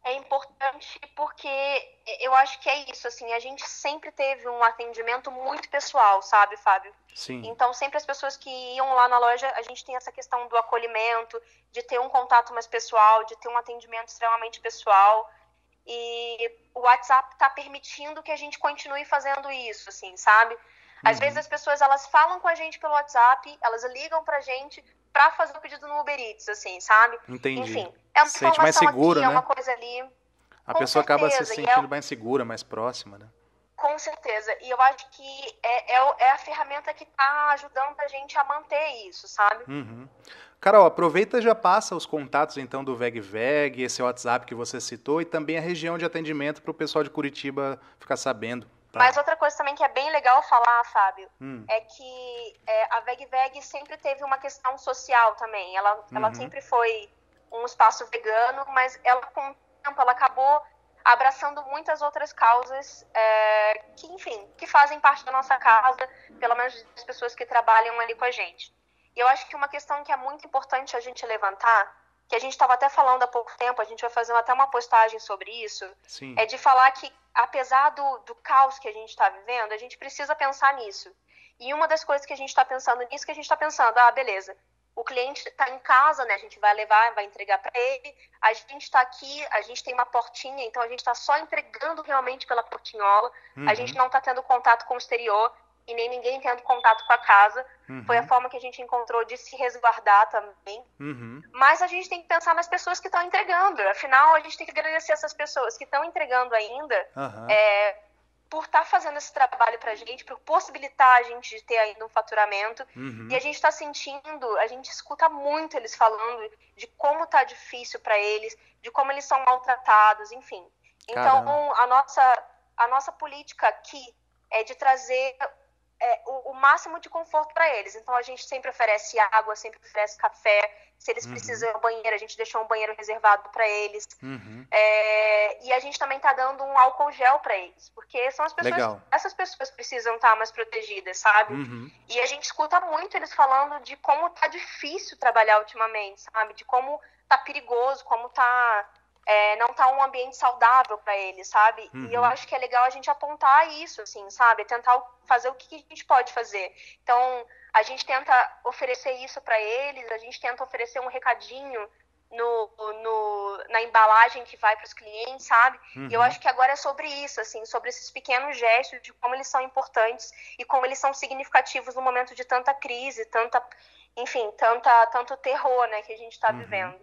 é importante porque eu acho que é isso, assim, a gente sempre teve um atendimento muito pessoal, sabe, Fábio? Sim. Então, sempre as pessoas que iam lá na loja, a gente tem essa questão do acolhimento, de ter um contato mais pessoal, de ter um atendimento extremamente pessoal. E o WhatsApp está permitindo que a gente continue fazendo isso, assim, sabe? Às vezes as pessoas, elas falam com a gente pelo WhatsApp, elas ligam pra gente pra fazer o pedido no Uber Eats, assim, sabe? Entendi. Enfim, é uma Sente mais seguro, aqui, né? é uma coisa ali. A pessoa acaba se sentindo mais segura, mais próxima, né? Com certeza. E eu acho que é a ferramenta que tá ajudando a gente a manter isso, sabe? Carol, aproveita e já passa os contatos, então, do VegVeg, esse WhatsApp que você citou, e também a região de atendimento para o pessoal de Curitiba ficar sabendo. Tá? Mas outra coisa também que é bem legal falar, Fábio, é que a VegVeg sempre teve uma questão social também. Ela sempre foi um espaço vegano, mas ela, com o tempo, ela acabou abraçando muitas outras causas que, enfim, que fazem parte da nossa casa, pelo menos das pessoas que trabalham ali com a gente. E eu acho que uma questão que é muito importante a gente levantar, que a gente estava até falando há pouco tempo, a gente vai fazer até uma postagem sobre isso, Sim. é de falar que, apesar do caos que a gente está vivendo, a gente precisa pensar nisso. E uma das coisas que a gente está pensando nisso, que a gente está pensando, beleza, o cliente está em casa, né? A gente vai levar, vai entregar para ele, a gente está aqui, a gente tem uma portinha, então a gente está só entregando realmente pela portinhola, a gente não está tendo contato com o exterior, e nem ninguém tendo contato com a casa. Foi a forma que a gente encontrou de se resguardar também. Mas a gente tem que pensar nas pessoas que estão entregando. Afinal, a gente tem que agradecer essas pessoas que estão entregando ainda, por estar fazendo esse trabalho pra gente, por possibilitar a gente de ter ainda um faturamento. E a gente está sentindo, a gente escuta muito eles falando de como tá difícil para eles, de como eles são maltratados, enfim. Então, a nossa política aqui é de trazer o máximo de conforto para eles. Então, a gente sempre oferece água, sempre oferece café. Se eles precisam ir ao banheiro, a gente deixou um banheiro reservado para eles. E a gente também está dando um álcool gel para eles, porque são as pessoas, essas pessoas precisam estar mais protegidas, sabe? E a gente escuta muito eles falando de como tá difícil trabalhar ultimamente, sabe? De como tá perigoso, como não tá um ambiente saudável para eles, sabe? E eu acho que é legal a gente apontar isso, assim, sabe? Tentar fazer o que a gente pode fazer. Então, a gente tenta oferecer isso para eles, a gente tenta oferecer um recadinho na embalagem que vai para os clientes, sabe? E eu acho que agora é sobre isso, assim, sobre esses pequenos gestos, de como eles são importantes e como eles são significativos no momento de tanta crise, tanto terror, né, que a gente está vivendo.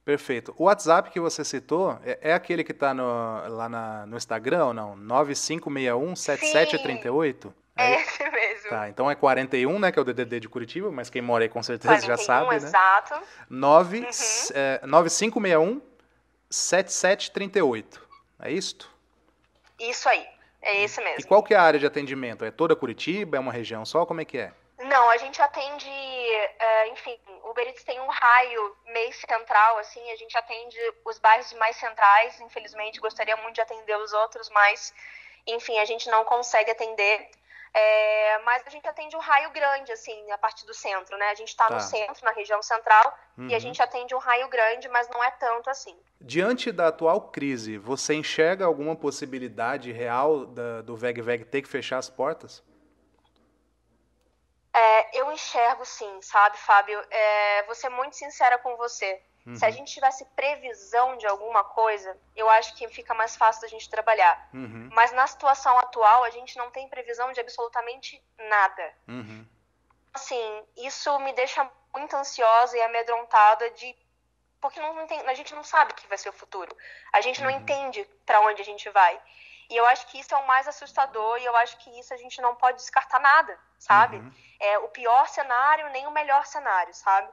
Perfeito. O WhatsApp que você citou é aquele que está lá no Instagram ou não? 9561-7738? É esse mesmo. Tá, então é 41, né, que é o DDD de Curitiba, mas quem mora aí com certeza 41, já sabe, exato. Né? 9561-7738. É isto? Isso aí, é esse mesmo. E qual que é a área de atendimento? É toda Curitiba? É uma região só? Como é que é? Não, a gente atende, enfim, o Uber Eats tem um raio meio central, assim, a gente atende os bairros mais centrais, infelizmente, gostaria muito de atender os outros, mas, enfim, a gente não consegue atender, mas a gente atende um raio grande, assim, a partir do centro, né? A gente está no centro, na região central, e a gente atende um raio grande, mas não é tanto assim. Diante da atual crise, você enxerga alguma possibilidade real do VegVeg ter que fechar as portas? Eu enxergo sim, sabe, Fábio? Vou ser muito sincera com você. Se a gente tivesse previsão de alguma coisa, eu acho que fica mais fácil da gente trabalhar. Mas na situação atual, a gente não tem previsão de absolutamente nada. Assim, isso me deixa muito ansiosa e amedrontada porque a gente não sabe o que vai ser o futuro. A gente não entende para onde a gente vai. E eu acho que isso é o mais assustador e eu acho que isso a gente não pode descartar nada, sabe? O pior cenário, nem o melhor cenário, sabe?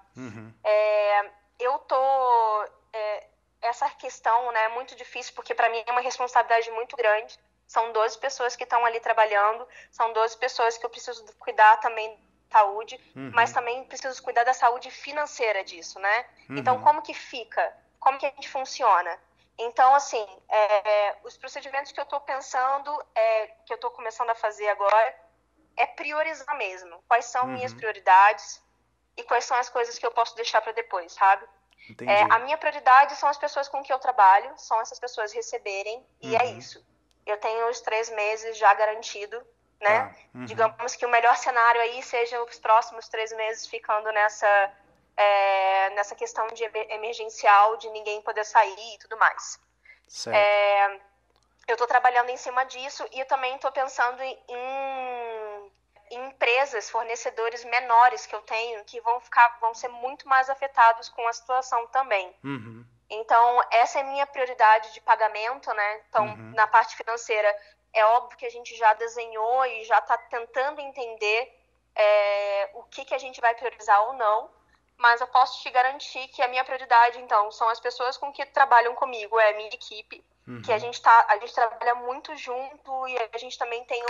Essa questão, né, é muito difícil porque para mim é uma responsabilidade muito grande. São 12 pessoas que estão ali trabalhando, são 12 pessoas que eu preciso cuidar também da saúde, mas também preciso cuidar da saúde financeira disso, né? Então, como que fica? Como que a gente funciona? Então, assim, os procedimentos que eu estou pensando, que eu estou começando a fazer agora, é priorizar mesmo. Quais são minhas prioridades e quais são as coisas que eu posso deixar para depois, sabe? A minha prioridade são as pessoas com que eu trabalho, são essas pessoas receberem, e é isso. Eu tenho os 3 meses já garantido, né? Digamos que o melhor cenário aí seja os próximos 3 meses ficando nessa questão de emergencial, de ninguém poder sair e tudo mais. Eu estou trabalhando em cima disso e eu também estou pensando em empresas, fornecedores menores que eu tenho, que vão ser muito mais afetados com a situação também. Então, essa é a minha prioridade de pagamento, né? Então, na parte financeira, é óbvio que a gente já desenhou e já está tentando entender o que a gente vai priorizar ou não, mas eu posso te garantir que a minha prioridade, então, são as pessoas com que trabalham comigo, é a minha equipe, que a gente trabalha muito junto e a gente também tem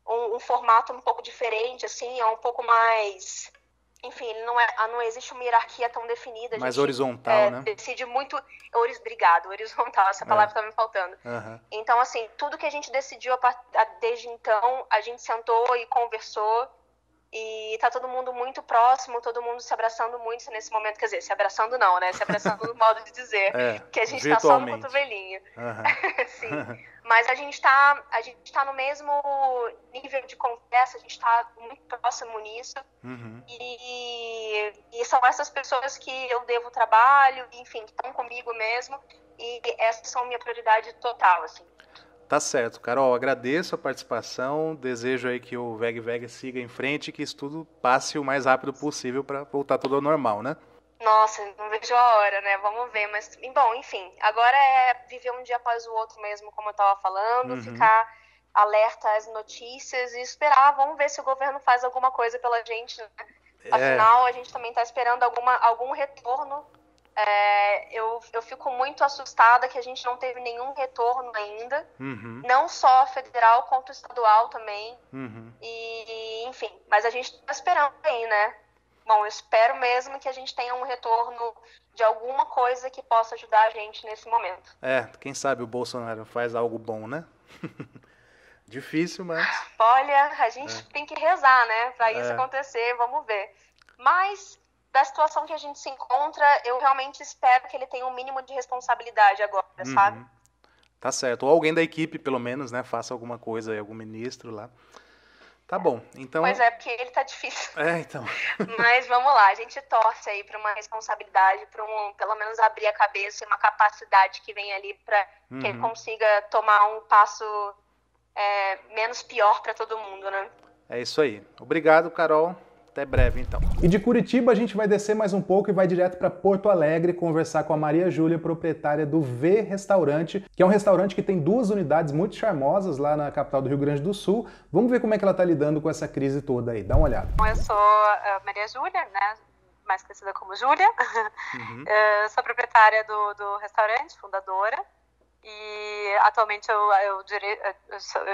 um formato um pouco diferente, assim, é um pouco mais enfim, não existe uma hierarquia tão definida. Mais horizontal, né? Decide muito... Obrigado, horizontal, essa palavra tá me faltando. Então, assim, tudo que a gente decidiu desde então, a gente sentou e conversou, e tá todo mundo muito próximo, todo mundo se abraçando muito nesse momento. Quer dizer, se abraçando não, né? Se abraçando no modo de dizer, que a gente tá só no cotovelinho. Sim. Mas a gente tá no mesmo nível de conversa, a gente tá muito próximo nisso. E são essas pessoas que eu devo trabalho, enfim, que estão comigo mesmo. E essas são minha prioridade total, assim. Tá certo, Carol, agradeço a participação, desejo aí que o VegVeg siga em frente e que isso tudo passe o mais rápido possível para voltar tudo ao normal, né? Nossa, não vejo a hora, né? Vamos ver, mas, bom, enfim, agora é viver um dia após o outro mesmo, como eu tava falando, ficar alerta às notícias e esperar, vamos ver se o governo faz alguma coisa pela gente, né? Afinal, a gente também tá esperando algum retorno. Eu fico muito assustada que a gente não teve nenhum retorno ainda, não só federal quanto estadual também, e enfim, mas a gente está esperando aí, né? Bom, eu espero mesmo que a gente tenha um retorno de alguma coisa que possa ajudar a gente nesse momento. Quem sabe o Bolsonaro faz algo bom, né? Difícil, mas... Olha, a gente tem que rezar, né? Para isso acontecer, vamos ver. Mas... da situação que a gente se encontra, eu realmente espero que ele tenha um mínimo de responsabilidade agora, sabe? Tá certo. Ou alguém da equipe, pelo menos, né? Faça alguma coisa aí, algum ministro lá. Tá bom, então... Pois é, porque ele tá difícil. Então... Mas vamos lá, a gente torce aí para uma responsabilidade, para pelo menos abrir a cabeça e uma capacidade que vem ali para que ele consiga tomar um passo menos pior para todo mundo, né? É isso aí. Obrigado, Carol. Até breve, então. E de Curitiba a gente vai descer mais um pouco e vai direto para Porto Alegre conversar com a Maria Júlia, proprietária do V Restaurante, que é um restaurante que tem 2 unidades muito charmosas lá na capital do Rio Grande do Sul. Vamos ver como é que ela está lidando com essa crise toda aí. Dá uma olhada. Eu sou a Maria Júlia, né? Mais conhecida como Júlia. Sou proprietária do restaurante, fundadora. E atualmente eu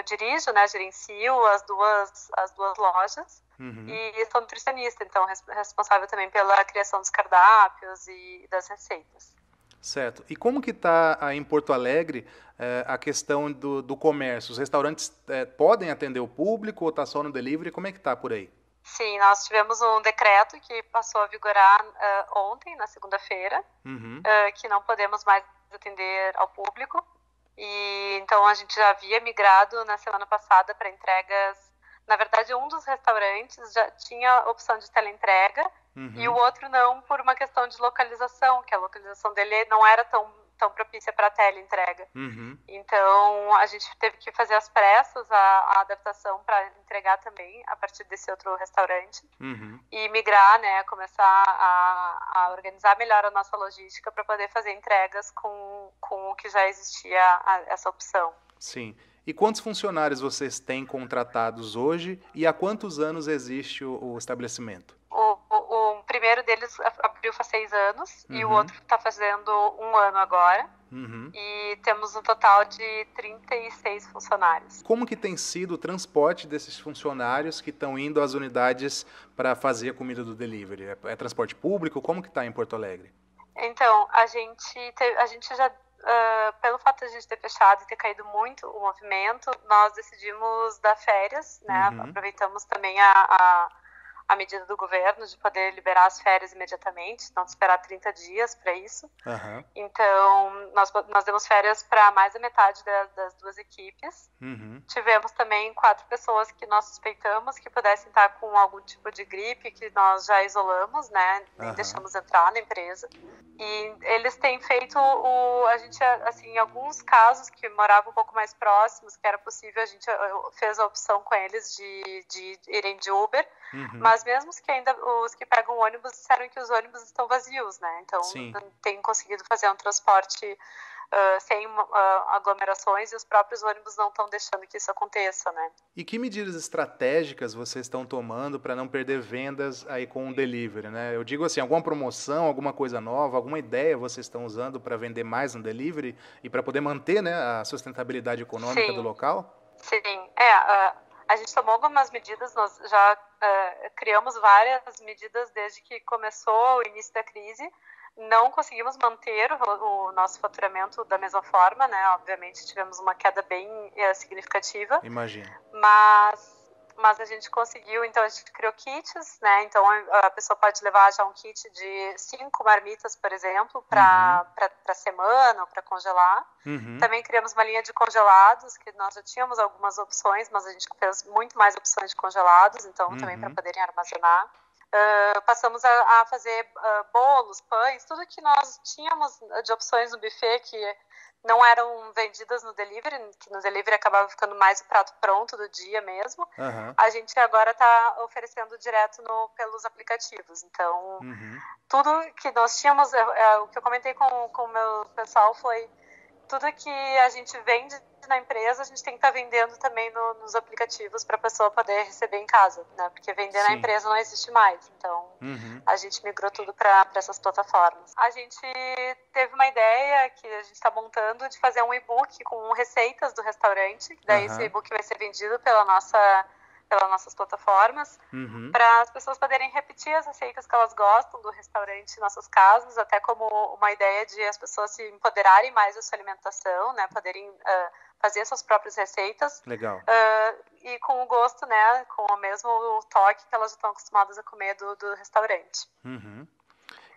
dirijo, né? Gerencio as duas lojas. E sou nutricionista, então responsável também pela criação dos cardápios e das receitas. Certo. E como que está aí em Porto Alegre a questão do comércio? Os restaurantes podem atender o público ou está só no delivery? Como é que está por aí? Sim, nós tivemos um decreto que passou a vigorar ontem, na segunda-feira, que não podemos mais atender ao público. E então a gente já havia migrado na semana passada para entregas. Na verdade, um dos restaurantes já tinha a opção de teleentrega e o outro não, por uma questão de localização, que a localização dele não era tão propícia para teleentrega. Então, a gente teve que fazer às pressas a adaptação para entregar também a partir desse outro restaurante e migrar, né, começar a organizar melhor a nossa logística para poder fazer entregas com o que já existia essa opção. Sim. E quantos funcionários vocês têm contratados hoje e há quantos anos existe o estabelecimento? O primeiro deles abriu faz 6 anos e o outro está fazendo 1 ano agora. E temos um total de 36 funcionários. Como que tem sido o transporte desses funcionários que estão indo às unidades para fazer a comida do delivery? É transporte público? Como que está em Porto Alegre? Então, a gente já... pelo fato de a gente ter fechado e ter caído muito o movimento, nós decidimos dar férias, né? Aproveitamos também a medida do governo de poder liberar as férias imediatamente, não esperar 30 dias para isso. Então, nós demos férias para mais da metade das 2 equipes. Tivemos também 4 pessoas que nós suspeitamos que pudessem estar com algum tipo de gripe, que nós já isolamos, né? Nem deixamos entrar na empresa. E eles têm feito a gente, assim, em alguns casos que moravam um pouco mais próximos, que era possível, a gente fez a opção com eles de irem de Uber, mas mesmo os que pegam ônibus disseram que os ônibus estão vazios, né? Então, tem conseguido fazer um transporte sem aglomerações e os próprios ônibus não estão deixando que isso aconteça, né? E que medidas estratégicas vocês estão tomando para não perder vendas aí com o delivery, né? Eu digo assim, alguma promoção, alguma coisa nova, alguma ideia vocês estão usando para vender mais no delivery e para poder manter, né, a sustentabilidade econômica do local? Sim, A gente tomou algumas medidas, nós já criamos várias medidas desde que começou o início da crise. Não conseguimos manter o nosso faturamento da mesma forma, né? Obviamente tivemos uma queda bem significativa. Imagino. Mas a gente conseguiu, então a gente criou kits, né? Então a pessoa pode levar já um kit de 5 marmitas, por exemplo, para semana ou para congelar. Também criamos uma linha de congelados, que nós já tínhamos algumas opções, mas a gente fez muito mais opções de congelados, então também para poderem armazenar. Passamos a fazer bolos, pães, tudo que nós tínhamos de opções no buffet que não eram vendidas no delivery, que no delivery acabava ficando mais o prato pronto do dia mesmo. A gente agora está oferecendo direto pelos aplicativos. Então, tudo que nós tínhamos, o que eu comentei com o meu pessoal foi tudo que a gente vende na empresa, a gente tem que estar vendendo também nos aplicativos para a pessoa poder receber em casa, né? Porque vender na empresa não existe mais. Então, a gente migrou tudo para essas plataformas. A gente teve uma ideia que a gente está montando de fazer um e-book com receitas do restaurante. Daí esse e-book vai ser vendido pelas nossas plataformas, para as pessoas poderem repetir as receitas que elas gostam do restaurante em nossas casas, até como uma ideia de as pessoas se empoderarem mais da sua alimentação, né, poderem fazer suas próprias receitas. Legal. E com o gosto, né, com o mesmo toque que elas estão acostumadas a comer do restaurante.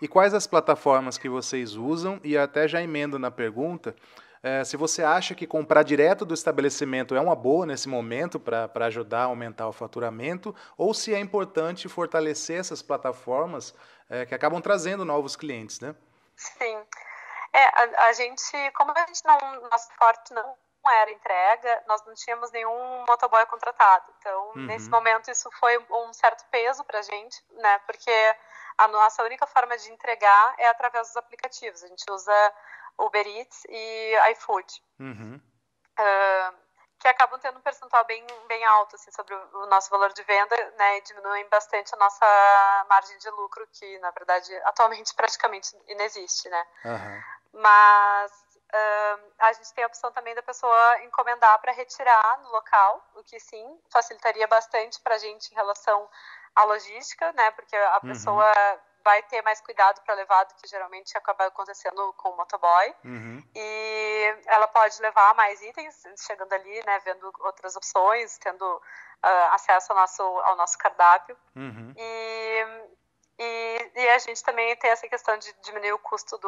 E quais as plataformas que vocês usam? E até já emendo na pergunta, se você acha que comprar direto do estabelecimento é uma boa nesse momento para ajudar a aumentar o faturamento, ou se é importante fortalecer essas plataformas que acabam trazendo novos clientes, né? Sim. Como a gente nosso forte não era entrega, nós não tínhamos nenhum motoboy contratado. Então, nesse momento, isso foi um certo peso para a gente, né? Porque a nossa única forma de entregar é através dos aplicativos. A gente usa Uber Eats e iFood, que acabam tendo um percentual bem alto assim, sobre o nosso valor de venda, né, e diminuem bastante a nossa margem de lucro, que na verdade atualmente praticamente inexiste, né? Mas a gente tem a opção também da pessoa encomendar para retirar no local, o que sim facilitaria bastante para a gente em relação à logística, né? Porque a pessoa vai ter mais cuidado para levar do que geralmente acaba acontecendo com o motoboy. E ela pode levar mais itens, chegando ali, né, vendo outras opções, tendo acesso ao nosso cardápio. E a gente também tem essa questão de diminuir o custo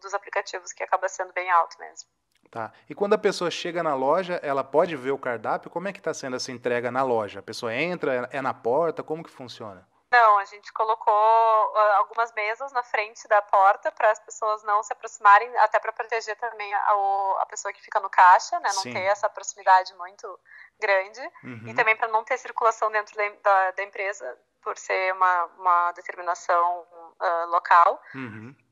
dos aplicativos, que acaba sendo bem alto mesmo. Tá. E quando a pessoa chega na loja, ela pode ver o cardápio? Como é que está sendo essa entrega na loja? A pessoa entra, é na porta? Como que funciona? Não, a gente colocou algumas mesas na frente da porta para as pessoas não se aproximarem, até para proteger também a pessoa que fica no caixa, né? Não ter essa proximidade muito grande. E também para não ter circulação dentro da empresa, por ser uma determinação local.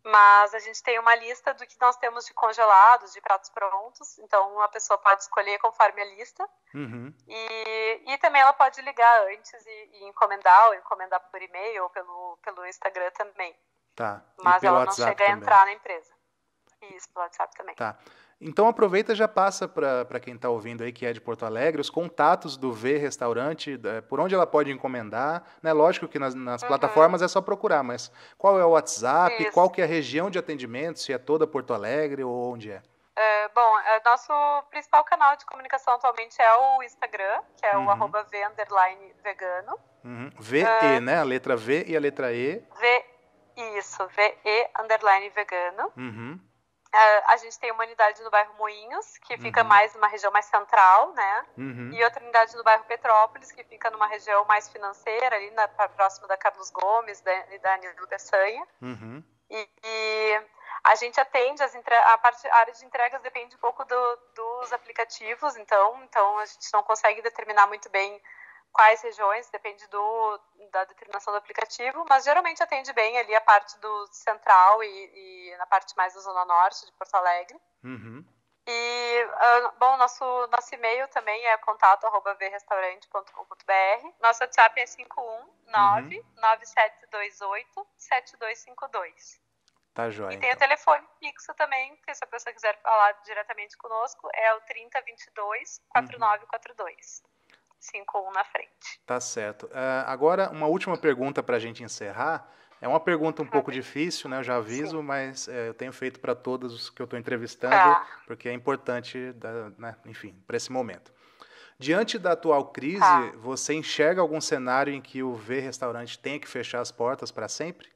Mas a gente tem uma lista do que nós temos de congelados, de pratos prontos, então a pessoa pode escolher conforme a lista. E também ela pode ligar antes e encomendar, ou encomendar por e-mail ou pelo Instagram também. Tá. Mas ela não chega a entrar na empresa. Isso, pelo WhatsApp também. Tá. Então aproveita e já passa para quem está ouvindo aí, que é de Porto Alegre, os contatos do V Restaurante, por onde ela pode encomendar, né? Lógico que nas plataformas é só procurar, mas qual é o WhatsApp, qual que é a região de atendimento, se é toda Porto Alegre ou onde é? Nosso principal canal de comunicação atualmente é o Instagram, que é o @v_vegano. VE, né? A letra V e a letra E. VE_vegano. A gente tem uma unidade no bairro Moinhos, que fica mais numa região mais central, né? E outra unidade no bairro Petrópolis, que fica numa região mais financeira, ali próximo da Carlos Gomes e da Nilo Peçanha. E a gente atende, a área de entregas depende um pouco dos aplicativos, então a gente não consegue determinar muito bem quais regiões, depende da determinação do aplicativo, mas geralmente atende bem ali a parte do central e na parte mais da zona norte de Porto Alegre. E, nosso e-mail também é contato@vrestaurante.com.br. Nosso WhatsApp é 51997287252. Tá joia. E tem o telefone fixo também, que se a pessoa quiser falar diretamente conosco, é o 3022-4942. 51 na frente. Tá certo. Agora, uma última pergunta para a gente encerrar. É uma pergunta um pouco difícil, né? Eu já aviso, mas eu tenho feito para todos os que eu estou entrevistando, porque é importante, né? Enfim, para esse momento. Diante da atual crise, você enxerga algum cenário em que o V Restaurante tenha que fechar as portas para sempre?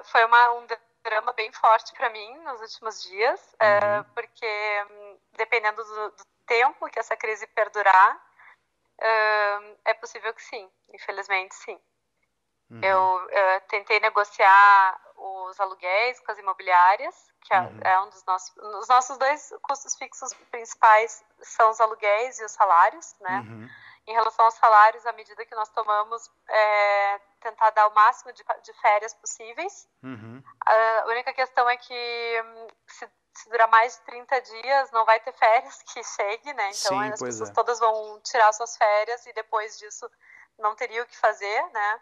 Foi um drama bem forte para mim nos últimos dias, porque dependendo do tempo que essa crise perdurar, é possível que sim, infelizmente sim. Eu tentei negociar os aluguéis com as imobiliárias, que é um dos os nossos 2 custos fixos principais são os aluguéis e os salários, né? Em relação aos salários, à medida que nós tomamos, tentar dar o máximo de férias possíveis. A única questão é que se durar mais de 30 dias, não vai ter férias que chegue, né? Então as pessoas todas vão tirar suas férias e depois disso não teria o que fazer, né?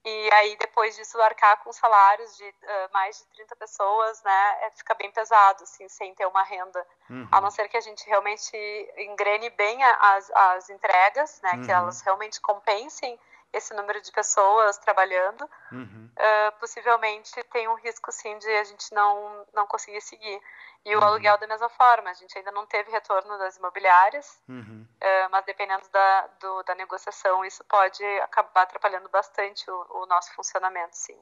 E aí depois disso arcar com salários de mais de 30 pessoas, né? Fica bem pesado, assim, sem ter uma renda. A não ser que a gente realmente engrene bem as entregas, né? Que elas realmente compensem esse número de pessoas trabalhando, possivelmente tem um risco sim de a gente não conseguir seguir. E o aluguel da mesma forma, a gente ainda não teve retorno das imobiliárias, mas dependendo da negociação, isso pode acabar atrapalhando bastante o nosso funcionamento, sim.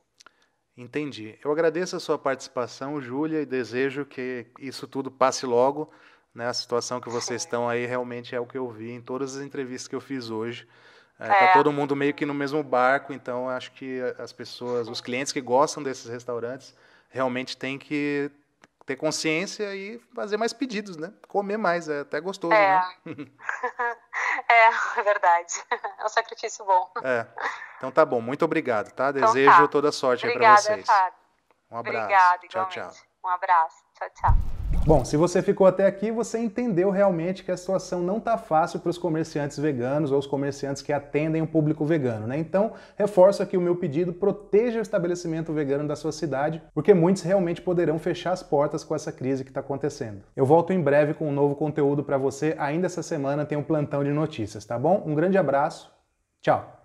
Entendi. Eu agradeço a sua participação, Júlia, e desejo que isso tudo passe logo, né? A situação que vocês estão aí realmente é o que eu vi em todas as entrevistas que eu fiz hoje. Tá todo mundo meio que no mesmo barco, então acho que as pessoas, os clientes que gostam desses restaurantes, realmente têm que ter consciência e fazer mais pedidos, né? Comer mais, é até gostoso, né? É verdade. É um sacrifício bom. Então tá bom, muito obrigado, tá? Desejo toda sorte aí pra vocês. Fábio. Um abraço. Obrigada, tchau, igualmente. tchau. Um abraço. Tchau, tchau. Bom, se você ficou até aqui, você entendeu realmente que a situação não está fácil para os comerciantes veganos ou os comerciantes que atendem o público vegano, né? Então, reforço aqui o meu pedido, proteja o estabelecimento vegano da sua cidade, porque muitos realmente poderão fechar as portas com essa crise que está acontecendo. Eu volto em breve com um novo conteúdo para você, ainda essa semana tem um plantão de notícias, tá bom? Um grande abraço, tchau!